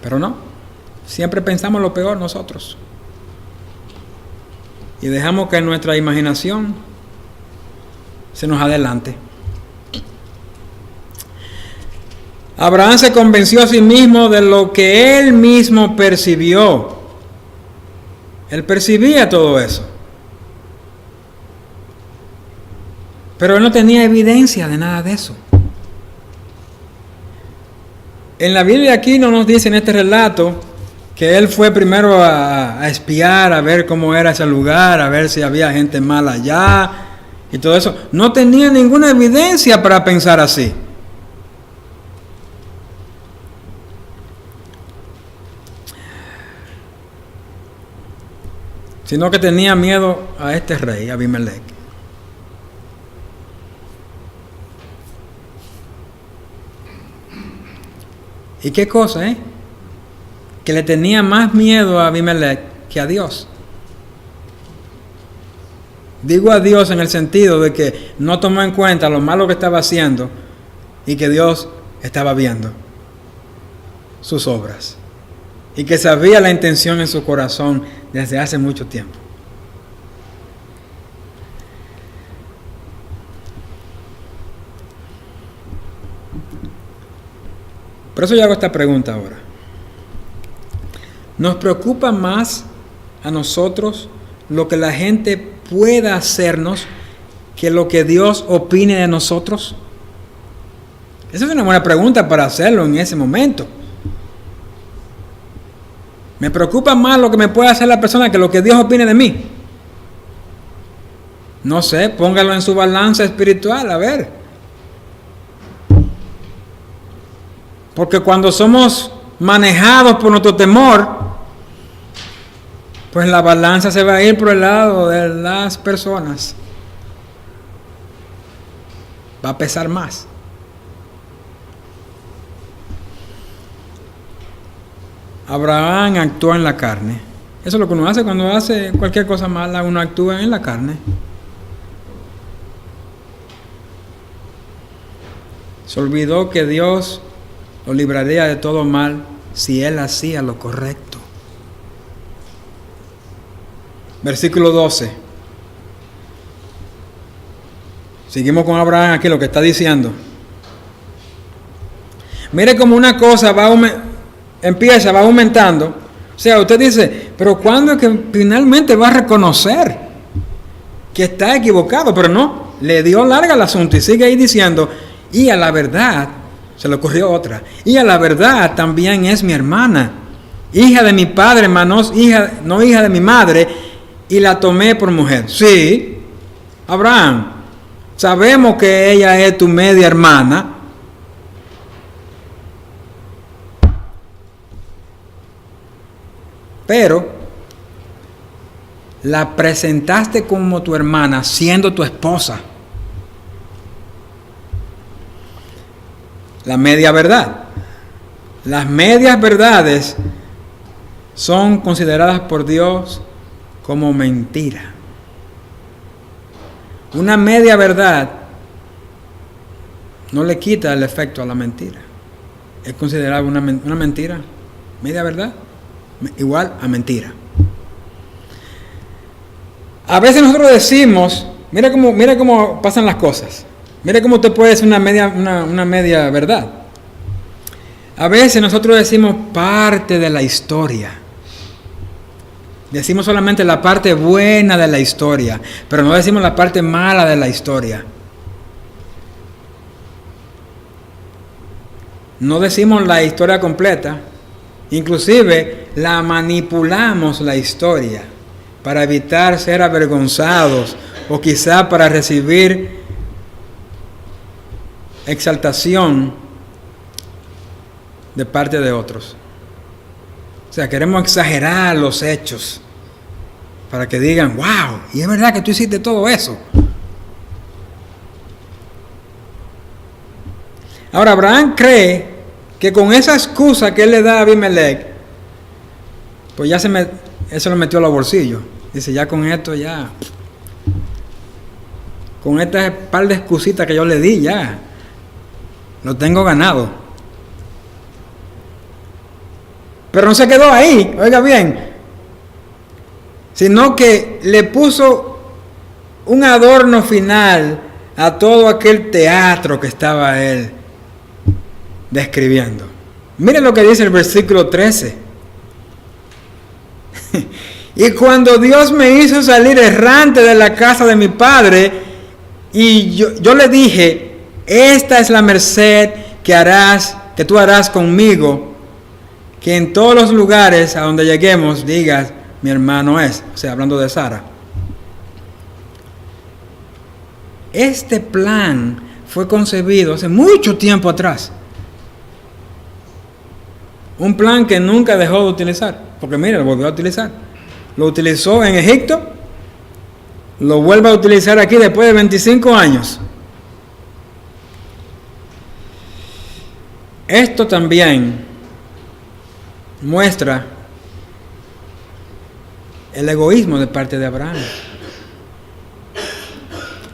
[SPEAKER 1] Pero no, siempre pensamos lo peor nosotros. Y dejamos que nuestra imaginación se nos adelante. Abraham se convenció a sí mismo de lo que él mismo percibió. Él percibía todo eso. Pero él no tenía evidencia de nada de eso. En la Biblia aquí no nos dice en este relato que él fue primero a espiar, a ver cómo era ese lugar, a ver si había gente mala allá y todo eso. No tenía ninguna evidencia para pensar así. Sino que tenía miedo a este rey, Abimelech. ¿Y qué cosa, que le tenía más miedo a Abimelech que a Dios? Digo a Dios en el sentido de que no tomó en cuenta lo malo que estaba haciendo y que Dios estaba viendo sus obras y que sabía la intención en su corazón desde hace mucho tiempo. Por eso yo hago esta pregunta ahora. ¿Nos preocupa más a nosotros lo que la gente pueda hacernos que lo que Dios opine de nosotros? Esa es una buena pregunta para hacerlo en ese momento. ¿Me preocupa más lo que me puede hacer la persona que lo que Dios opine de mí? No sé, póngalo en su balanza espiritual, a ver. Porque cuando somos manejados por nuestro temor, pues la balanza se va a ir por el lado de las personas. Va a pesar más. Abraham actuó en la carne. Eso es lo que uno hace cuando hace cualquier cosa mala, uno actúa en la carne. Se olvidó que Dios lo libraría de todo mal si él hacía lo correcto. Versículo 12. Seguimos con Abraham aquí, lo que está diciendo. Mire cómo una cosa va aumentando. O sea, usted dice, pero ¿cuándo es que finalmente va a reconocer que está equivocado? Pero no, le dio larga el asunto y sigue ahí diciendo, y a la verdad, se le ocurrió otra, y a la verdad también es mi hermana, hija de mi padre, no hija de mi madre, y la tomé por mujer. Sí, Abraham, sabemos que ella es tu media hermana, pero la presentaste como tu hermana siendo tu esposa. La media verdad. Las medias verdades son consideradas por Dios como mentira. Una media verdad no le quita el efecto a la mentira. Es considerada una mentira, media verdad, igual a mentira. A veces nosotros decimos, mira cómo pasan las cosas. Mira cómo usted puede decir una media verdad. A veces nosotros decimos parte de la historia. Decimos solamente la parte buena de la historia, pero no decimos la parte mala de la historia. No decimos la historia completa, inclusive la manipulamos la historia para evitar ser avergonzados o quizá para recibir exaltación de parte de otros. O sea, queremos exagerar los hechos para que digan, wow, y es verdad que tú hiciste todo eso. Ahora, Abraham cree que con esa excusa que él le da a Abimelech, pues ya eso lo metió a los bolsillos. Dice, ya con esto, ya, con este par de excusitas que yo le di, ya, lo tengo ganado. Pero no se quedó ahí, oiga bien, sino que le puso un adorno final a todo aquel teatro que estaba él describiendo. Miren lo que dice el versículo 13. Y cuando Dios me hizo salir errante de la casa de mi padre, y yo le dije, esta es la merced que tú harás conmigo, que en todos los lugares a donde lleguemos digas, mi hermano es, o sea, hablando de Sara. Este plan fue concebido hace mucho tiempo atrás. Un plan que nunca dejó de utilizar, porque mire, lo volvió a utilizar. Lo utilizó en Egipto, lo vuelve a utilizar aquí después de 25 años. Esto también muestra el egoísmo de parte de Abraham,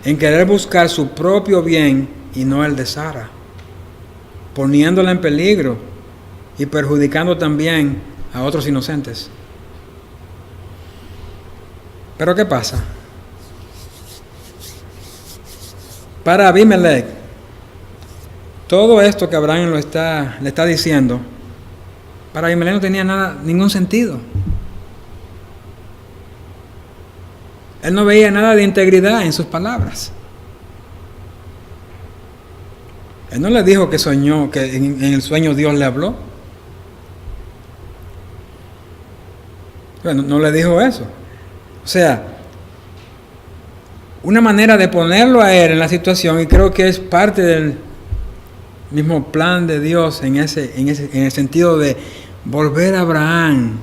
[SPEAKER 1] en querer buscar su propio bien y no el de Sara, poniéndola en peligro y perjudicando también a otros inocentes. Pero ¿qué pasa? Para Abimelech, todo esto que Abraham le está diciendo, para Abimelech no tenía ningún sentido. Él no veía nada de integridad en sus palabras. Él no le dijo que soñó, que en el sueño Dios le habló. Bueno, no le dijo eso. O sea, una manera de ponerlo a él en la situación, y creo que es parte del mismo plan de Dios en el sentido de volver a Abraham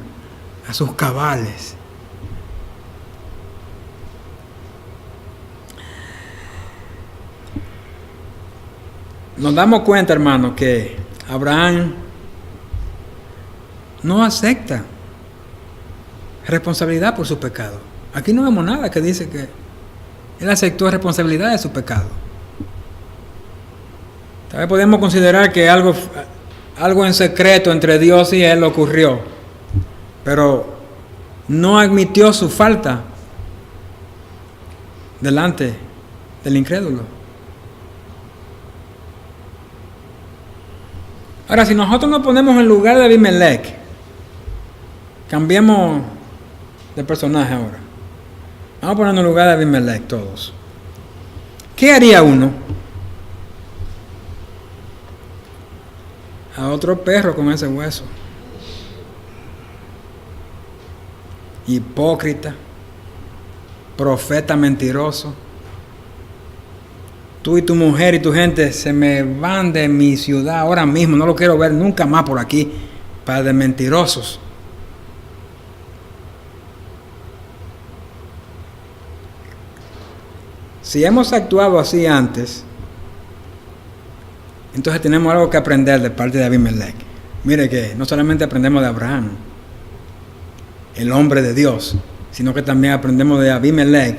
[SPEAKER 1] a sus cabales. Nos damos cuenta, hermano, que Abraham no acepta responsabilidad por su pecado. Aquí no vemos nada que dice que él aceptó responsabilidad de su pecado. Tal vez podemos considerar que algo en secreto entre Dios y él ocurrió, pero no admitió su falta delante del incrédulo. Ahora, si nosotros nos ponemos en lugar de Abimelech, cambiemos de personaje ahora. Vamos a ponernos en lugar de Abimelech todos. ¿Qué haría uno? A otro perro con ese hueso. Hipócrita, profeta mentiroso. Tú y tu mujer y tu gente se me van de mi ciudad ahora mismo, no lo quiero ver nunca más por aquí, para de mentirosos. Si hemos actuado así antes, entonces tenemos algo que aprender de parte de Abimelech. Mire que no solamente aprendemos de Abraham, el hombre de Dios, sino que también aprendemos de Abimelech,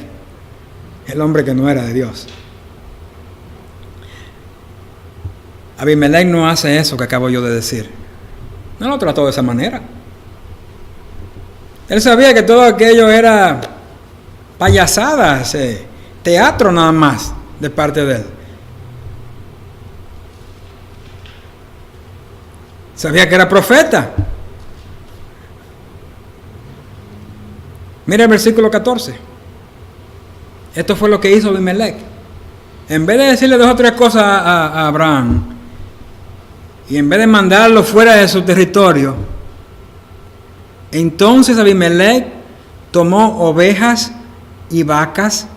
[SPEAKER 1] el hombre que no era de Dios. Abimelech no hace eso que acabo yo de decir. No lo trató de esa manera. Él sabía que todo aquello era payasadas, teatro nada más de parte de él. Sabía que era profeta. Mira el versículo 14. Esto fue lo que hizo Abimelech. En vez de decirle 2 o 3 cosas a Abraham, y en vez de mandarlo fuera de su territorio, entonces Abimelech tomó ovejas y vacas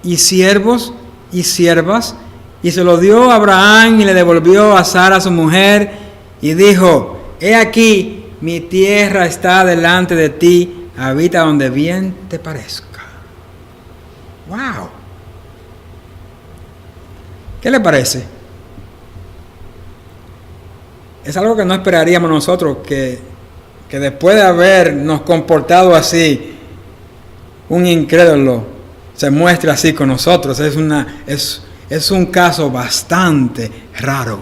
[SPEAKER 1] y siervos y siervas y se lo dio a Abraham y le devolvió a Sara su mujer y dijo: he aquí, mi tierra está delante de ti, habita donde bien te parezca. ¡Wow! ¿Qué le parece? Es algo que no esperaríamos nosotros, que después de habernos comportado así, un incrédulo se muestre así con nosotros. Es un caso bastante raro.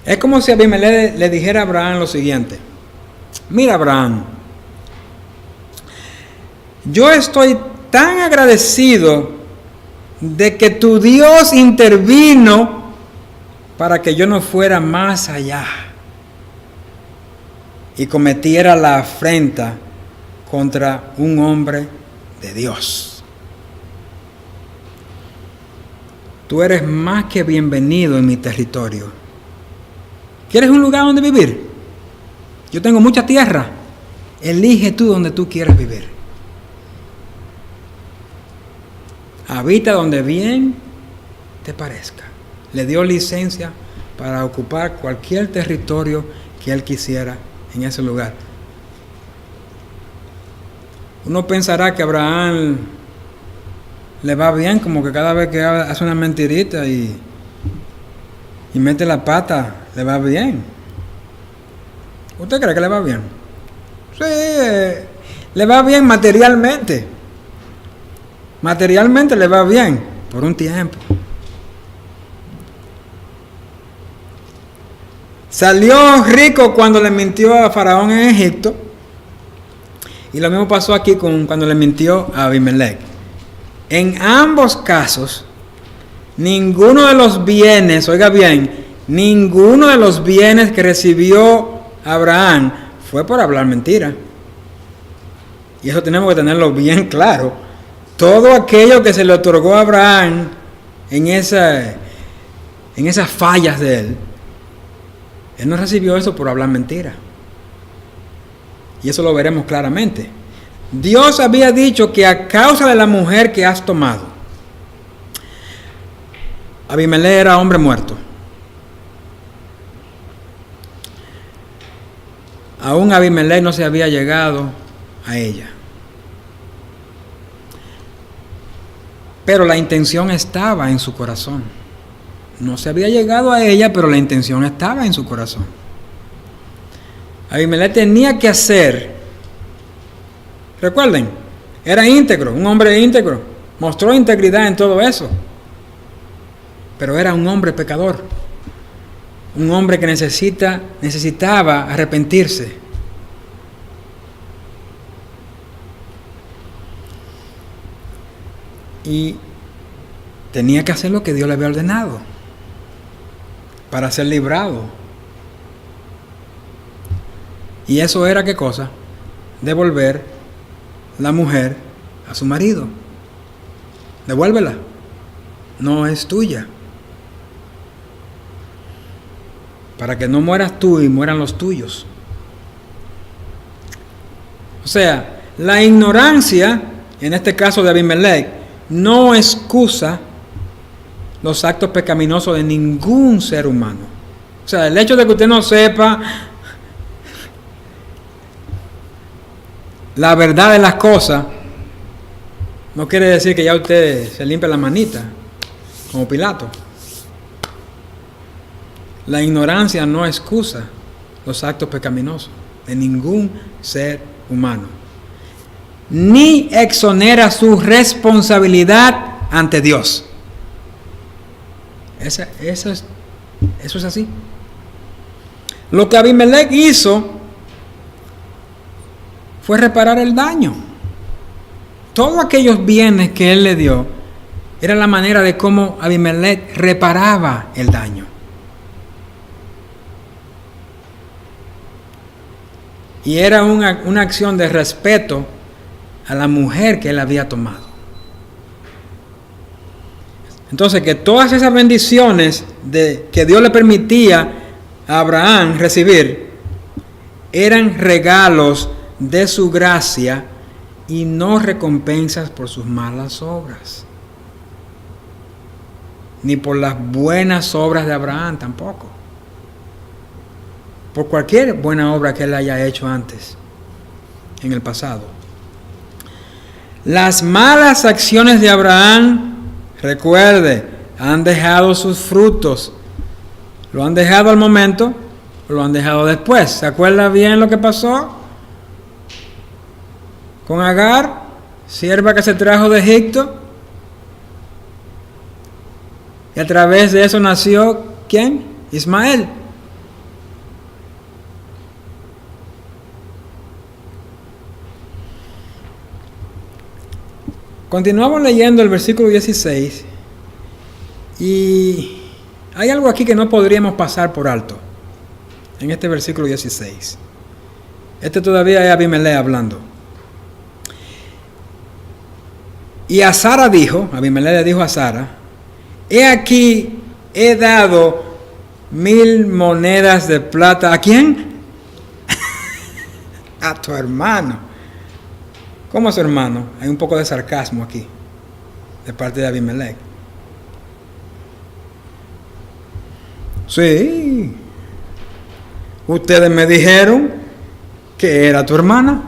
[SPEAKER 1] Es como si Abimelech le dijera a Abraham lo siguiente: mira, Abraham, yo estoy tan agradecido de que tu Dios intervino para que yo no fuera más allá y cometiera la afrenta contra un hombre de Dios. Tú eres más que bienvenido en mi territorio. ¿Quieres un lugar donde vivir? Yo tengo mucha tierra. Elige tú donde tú quieras vivir. Habita donde bien te parezca. Le dio licencia para ocupar cualquier territorio que él quisiera en ese lugar. Uno pensará que a Abraham le va bien, como que cada vez que hace una mentirita y mete la pata, le va bien. ¿Usted cree que le va bien? Sí, le va bien materialmente. Materialmente le va bien por un tiempo. Salió rico cuando le mintió a Faraón en Egipto. Y lo mismo pasó aquí cuando le mintió a Abimelech. En ambos casos, ninguno de los bienes, oiga bien, ninguno de los bienes que recibió Abraham fue por hablar mentira. Y eso tenemos que tenerlo bien claro. Todo aquello que se le otorgó a Abraham en esas fallas de él no recibió eso por hablar mentira. Y eso lo veremos claramente. Dios había dicho que a causa de la mujer que has tomado, Abimelech era hombre muerto. Aún Abimelech no se había llegado a ella. Pero la intención estaba en su corazón. No se había llegado a ella, pero la intención estaba en su corazón. Abimelech tenía que hacer, recuerden, era íntegro, un hombre íntegro, mostró integridad en todo eso, pero era un hombre pecador, un hombre que necesitaba arrepentirse. Y tenía que hacer lo que Dios le había ordenado para ser librado. Y eso era, ¿qué cosa? Devolver la mujer a su marido. Devuélvela. No es tuya. Para que no mueras tú y mueran los tuyos. O sea, la ignorancia, en este caso de Abimelech, no excusa los actos pecaminosos de ningún ser humano. O sea, el hecho de que usted no sepa la verdad de las cosas no quiere decir que ya usted se limpia la manita como Pilato. La ignorancia no excusa los actos pecaminosos de ningún ser humano, ni exonera su responsabilidad ante Dios. Eso es así. Lo que Abimelech hizo fue reparar el daño. Todos aquellos bienes que él le dio era la manera de cómo Abimelech reparaba el daño. Y era una acción de respeto a la mujer que él había tomado. Entonces, que todas esas bendiciones que Dios le permitía a Abraham recibir eran regalos de su gracia y no recompensas por sus malas obras, ni por las buenas obras de Abraham tampoco, por cualquier buena obra que él haya hecho antes, en el pasado. Las malas acciones de Abraham, recuerde, han dejado sus frutos. Lo han dejado al momento, o lo han dejado después. ¿Se acuerda bien lo que pasó con Agar, sierva que se trajo de Egipto? Y a través de eso nació, ¿quién? Ismael. Continuamos leyendo el versículo 16 y hay algo aquí que no podríamos pasar por alto en este versículo 16. Este todavía es Abimelech hablando. Y a Sara dijo, Abimelech le dijo a Sara, he aquí, he dado 1000 monedas de plata. ¿A quién? A tu hermano. ¿Cómo a su hermano? Hay un poco de sarcasmo aquí, de parte de Abimelech. Sí, ustedes me dijeron que era tu hermana,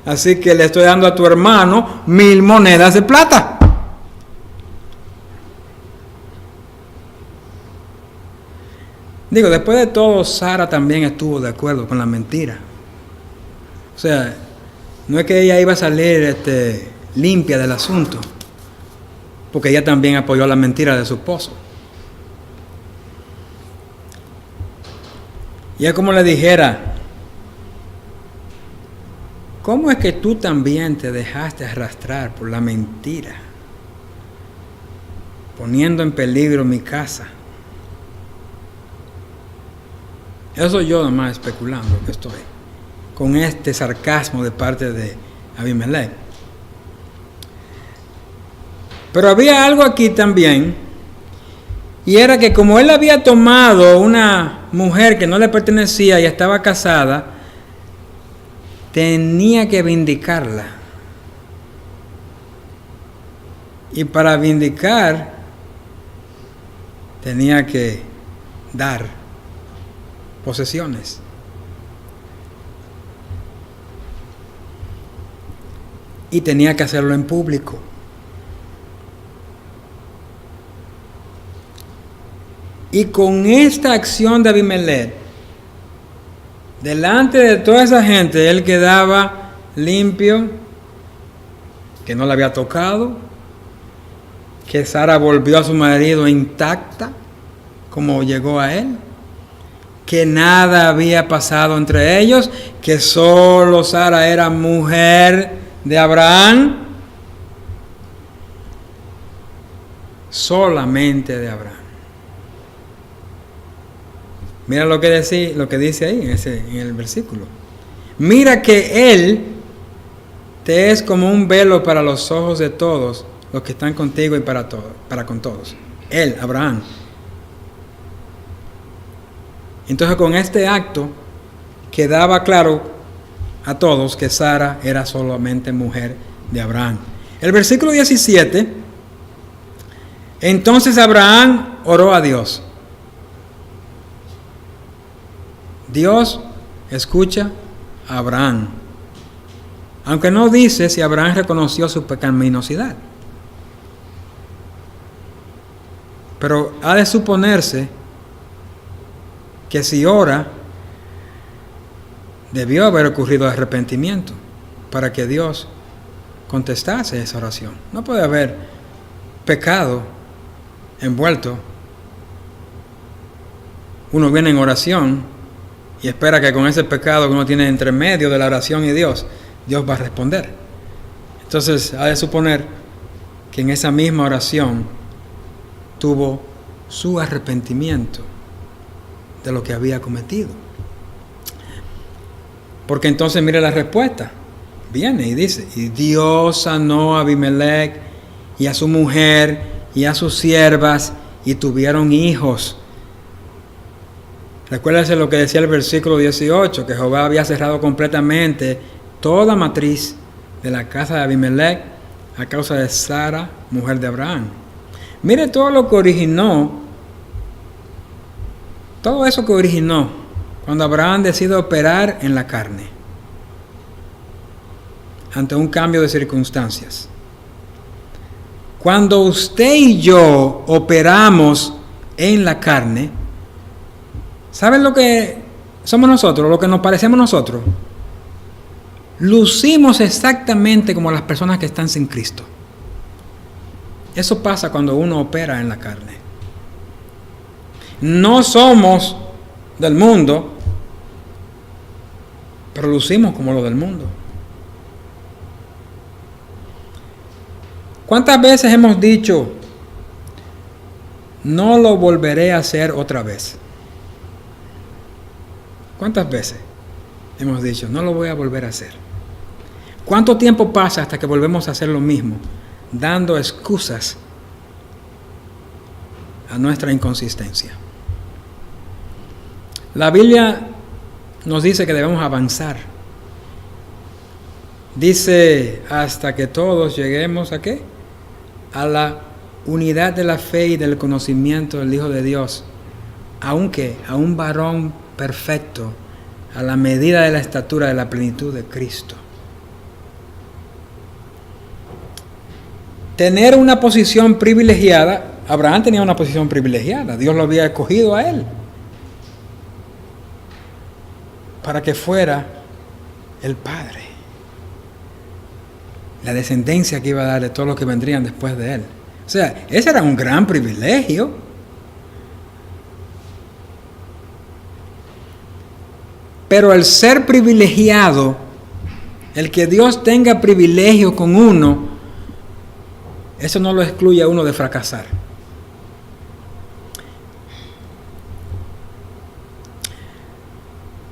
[SPEAKER 1] así que le estoy dando a tu hermano 1000 monedas de plata. Digo, después de todo, Sara también estuvo de acuerdo con la mentira. O sea, no es que ella iba a salir limpia del asunto, porque ella también apoyó la mentira de su esposo. Y es como le dijera, ¿cómo es que tú también te dejaste arrastrar por la mentira, poniendo en peligro mi casa? Eso yo nomás especulando que estoy, con este sarcasmo de parte de Abimelech. Pero había algo aquí también, y era que como él había tomado una mujer que no le pertenecía y estaba casada, tenía que vindicarla. Y para vindicar, tenía que dar posesiones. Y tenía que hacerlo en público. Y con esta acción de Abimelech, delante de toda esa gente, él quedaba limpio, que no le había tocado, que Sara volvió a su marido intacta, como llegó a él, que nada había pasado entre ellos, que solo Sara era mujer de Abraham, solamente de Abraham. Mira lo que dice ahí en el versículo. Mira que él te es como un velo para los ojos de todos los que están contigo y para con todos. Él, Abraham. Entonces con este acto quedaba claro a todos que Sara era solamente mujer de Abraham. El versículo 17. Entonces Abraham oró a Dios. Dios escucha a Abraham, aunque no dice si Abraham reconoció su pecaminosidad. Pero ha de suponerse que si ora, debió haber ocurrido arrepentimiento para que Dios contestase esa oración. No puede haber pecado envuelto, uno viene en oración y espera que con ese pecado que uno tiene entre medio de la oración y Dios va a responder. Entonces, ha de suponer que en esa misma oración tuvo su arrepentimiento de lo que había cometido. Porque entonces mire la respuesta. Viene y dice, y Dios sanó a Abimelech y a su mujer y a sus siervas y tuvieron hijos. Recuérdense lo que decía el versículo 18, que Jehová había cerrado completamente toda matriz de la casa de Abimelech a causa de Sara, mujer de Abraham. Mire todo lo que originó, todo eso que originó cuando Abraham decide operar en la carne ante un cambio de circunstancias. Cuando usted y yo operamos en la carne, ¿saben lo que somos nosotros? Lo que nos parecemos nosotros. Lucimos exactamente como las personas que están sin Cristo. Eso pasa cuando uno opera en la carne. No somos del mundo, pero lucimos como lo del mundo. ¿Cuántas veces hemos dicho, no lo volveré a hacer otra vez? ¿Cuántas veces hemos dicho, no lo voy a volver a hacer? ¿Cuánto tiempo pasa hasta que volvemos a hacer lo mismo, dando excusas a nuestra inconsistencia? La Biblia nos dice que debemos avanzar. Dice, hasta que todos lleguemos ¿a qué? A la unidad de la fe y del conocimiento del Hijo de Dios, aunque a un varón perfecto, a la medida de la estatura de la plenitud de Cristo. Tener una posición privilegiada. Abraham tenía una posición privilegiada. Dios lo había escogido a él para que fuera el padre, la descendencia que iba a dar de todos los que vendrían después de él. O sea, ese era un gran privilegio. Pero el ser privilegiado, el que Dios tenga privilegio con uno, eso no lo excluye a uno de fracasar.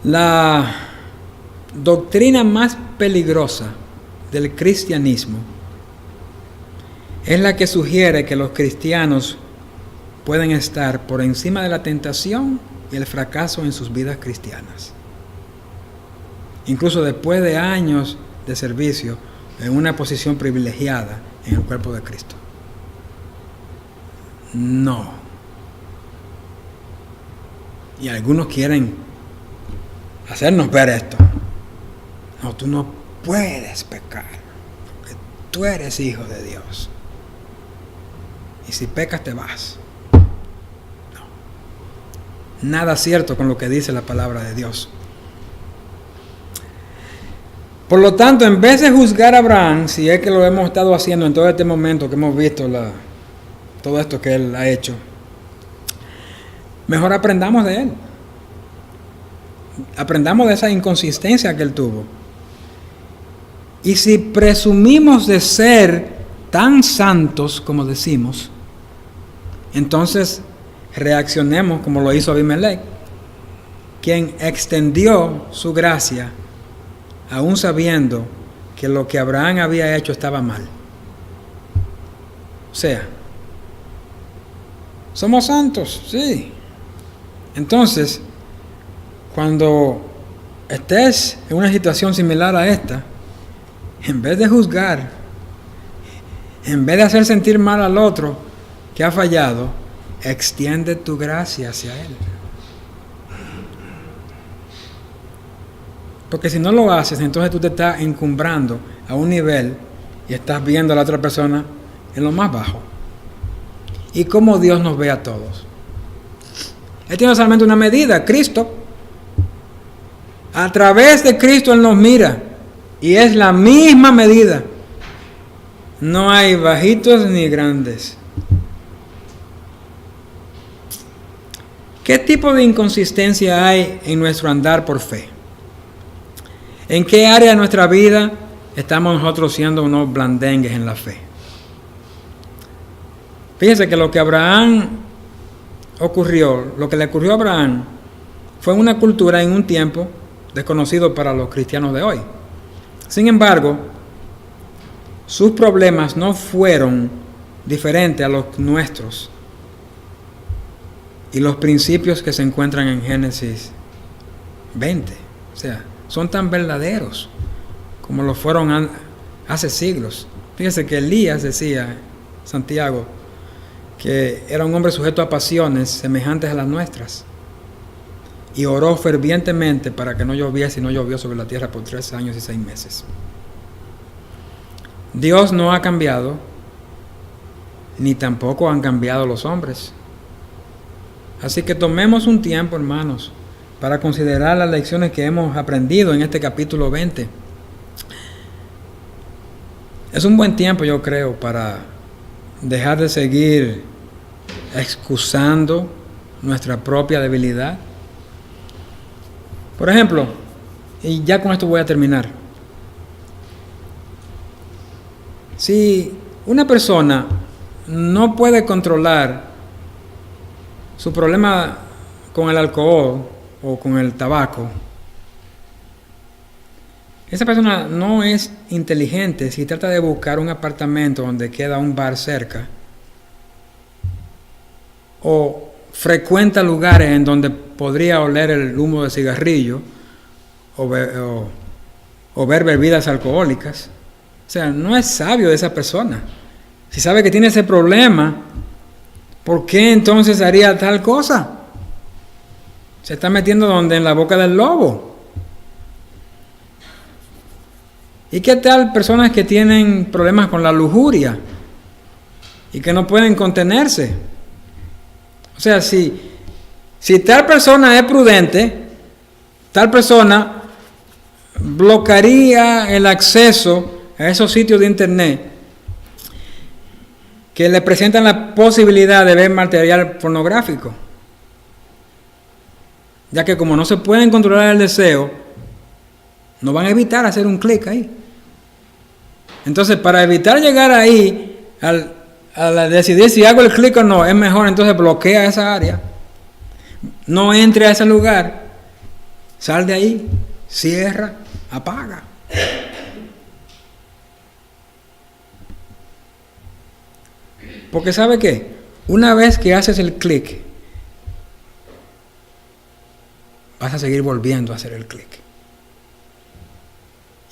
[SPEAKER 1] La doctrina más peligrosa del cristianismo es la que sugiere que los cristianos pueden estar por encima de la tentación y el fracaso en sus vidas cristianas. Incluso después de años de servicio en una posición privilegiada en el cuerpo de Cristo. No. Y algunos quieren hacernos ver esto. No, tú no puedes pecar, porque tú eres hijo de Dios. Y si pecas te vas. No. Nada cierto con lo que dice la palabra de Dios. Por lo tanto, en vez de juzgar a Abraham, si es que lo hemos estado haciendo en todo este momento que hemos visto todo esto que él ha hecho, mejor aprendamos de él. Aprendamos de esa inconsistencia que él tuvo. Y si presumimos de ser tan santos como decimos, entonces reaccionemos como lo hizo Abimelech, quien extendió su gracia aún sabiendo que lo que Abraham había hecho estaba mal. O sea, somos santos, sí. Entonces, cuando estés en una situación similar a esta, en vez de juzgar, en vez de hacer sentir mal al otro que ha fallado, extiende tu gracia hacia él. Porque si no lo haces, entonces tú te estás encumbrando a un nivel y estás viendo a la otra persona en lo más bajo. ¿Y cómo Dios nos ve a todos? Él tiene solamente una medida, Cristo. A través de Cristo Él nos mira y es la misma medida. No hay bajitos ni grandes. ¿Qué tipo de inconsistencia hay en nuestro andar por fe? ¿En qué área de nuestra vida estamos nosotros siendo unos blandengues en la fe? Fíjense que lo que lo que le ocurrió a Abraham, fue en una cultura, en un tiempo desconocido para los cristianos de hoy. Sin embargo, sus problemas no fueron diferentes a los nuestros y los principios que se encuentran en Génesis 20. O sea, son tan verdaderos como lo fueron hace siglos. Fíjense que Elías decía, Santiago, que era un hombre sujeto a pasiones semejantes a las nuestras, y oró fervientemente para que no lloviese, y no llovió sobre la tierra por 3 años y 6 meses. Dios no ha cambiado, ni tampoco han cambiado los hombres. Así que tomemos un tiempo, hermanos, para considerar las lecciones que hemos aprendido en este capítulo 20. Es un buen tiempo, yo creo, para dejar de seguir excusando nuestra propia debilidad. Por ejemplo, y ya con esto voy a terminar. Si una persona no puede controlar su problema con el alcohol o con el tabaco, esa persona no es inteligente si trata de buscar un apartamento donde queda un bar cerca, o frecuenta lugares en donde podría oler el humo de cigarrillo o ver bebidas alcohólicas. O sea, no es sabio de esa persona. Si sabe que tiene ese problema, ¿por qué entonces haría tal cosa? Se está metiendo donde, en la boca del lobo. ¿Y qué tal personas que tienen problemas con la lujuria y que no pueden contenerse? O sea, si tal persona es prudente, tal persona bloquearía el acceso a esos sitios de internet que le presentan la posibilidad de ver material pornográfico, ya que como no se pueden controlar el deseo, no van a evitar hacer un clic ahí. Entonces, para evitar llegar ahí, al decidir si hago el clic o no, es mejor entonces bloquea esa área, no entre a ese lugar, sal de ahí, cierra, apaga. Porque ¿sabe qué? Una vez que haces el clic, vas a seguir volviendo a hacer el clic.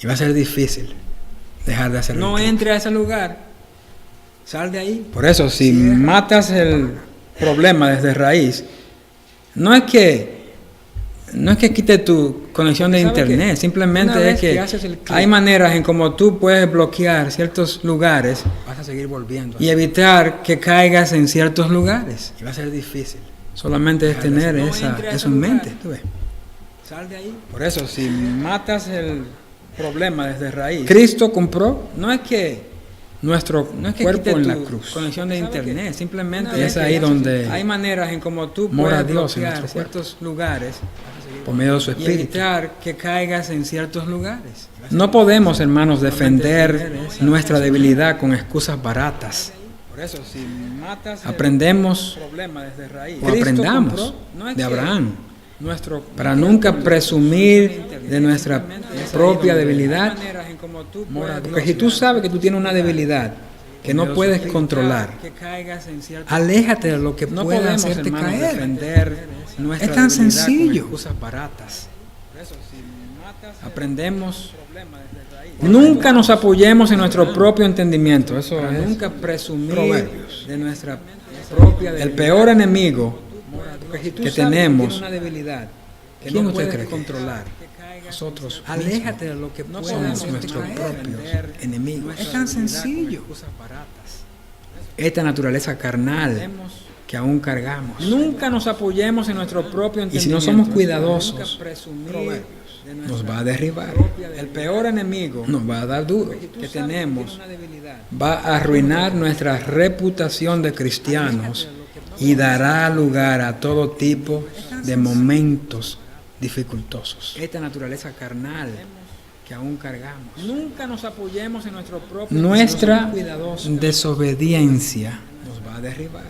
[SPEAKER 1] Y va a ser difícil dejar de hacer el clic. No entre a ese lugar, sal de ahí. Por eso, si matas el problema desde raíz, no es que quite tu conexión de internet, simplemente es que hay maneras en cómo tú puedes bloquear ciertos lugares, vas a seguir volviendo, y evitar que caigas en ciertos lugares. Y va a ser difícil. Solamente es tener eso en mente. ¿Tú ves? Sal de ahí. Por eso, si matas el problema desde raíz, Cristo compró, no es que nuestro cuerpo en la cruz, conexión de internet, simplemente es ahí donde hay maneras en cómo tú mora Dios en ciertos lugares por medio de su Espíritu, y evitar que caigas en ciertos lugares. No podemos, hermanos, defender nuestra debilidad con excusas baratas. Por eso, si matas aprendemos o aprendamos de Abraham, para nunca presumir de nuestra propia debilidad. Porque si tú sabes que tú tienes una debilidad que no puedes controlar, aléjate de lo que pueda hacerte caer. Es tan sencillo. Aprendemos. Nunca nos apoyemos en nuestro propio entendimiento. Eso es nunca presumir de nuestra propia debilidad. El peor enemigo que tenemos, ¿quién usted cree controlar? Nosotros. Aléjate de lo que somos nuestros propios enemigos. Es tan sencillo. Esta naturaleza carnal que aún cargamos. Nunca nos apoyemos en nuestro propio entendimiento. Y si no somos cuidadosos, nos va a derribar. El peor enemigo nos va a dar duro que tenemos. Va a arruinar nuestra reputación de cristianos y dará lugar a todo tipo de momentos dificultosos. Esta naturaleza carnal que aún cargamos. Nunca nos apoyemos en nuestro propio. Nuestra desobediencia nos va a derribar.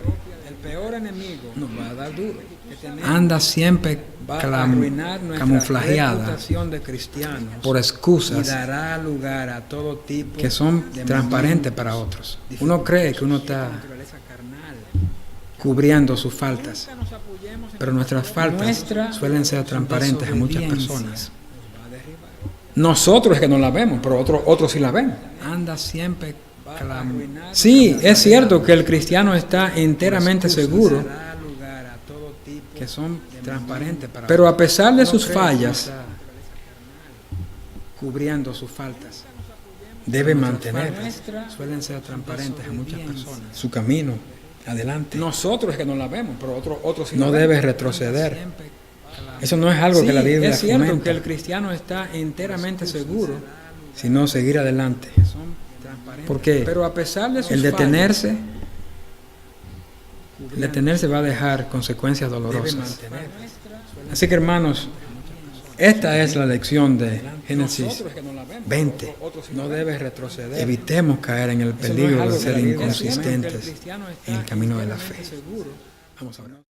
[SPEAKER 1] El peor enemigo nos va a dar duro. Anda siempre camuflajeada por excusas y dará lugar a todo tipo que son transparentes para otros. Uno cree que uno está cubriendo sus faltas, pero nuestras faltas suelen ser transparentes a muchas personas. Nosotros es que no la vemos, pero otros sí la ven. Anda siempre sí, es cierto que el cristiano está enteramente seguro que son transparentes para, pero a pesar de sus fallas, cubriendo sus faltas, debe mantener, suelen ser transparentes a muchas personas, su camino adelante. Nosotros es que no la vemos, pero otros sí no debe retroceder. Eso no es algo que la Biblia es cierto fomenta. Que el cristiano está enteramente seguro, sino seguir adelante. ¿Por qué? Pero a pesar de sus el detenerse va a dejar consecuencias dolorosas. Así que, hermanos, esta es la lección de Génesis 20. No debes retroceder. Evitemos caer en el peligro de ser inconsistentes en el camino de la fe. Vamos a ver.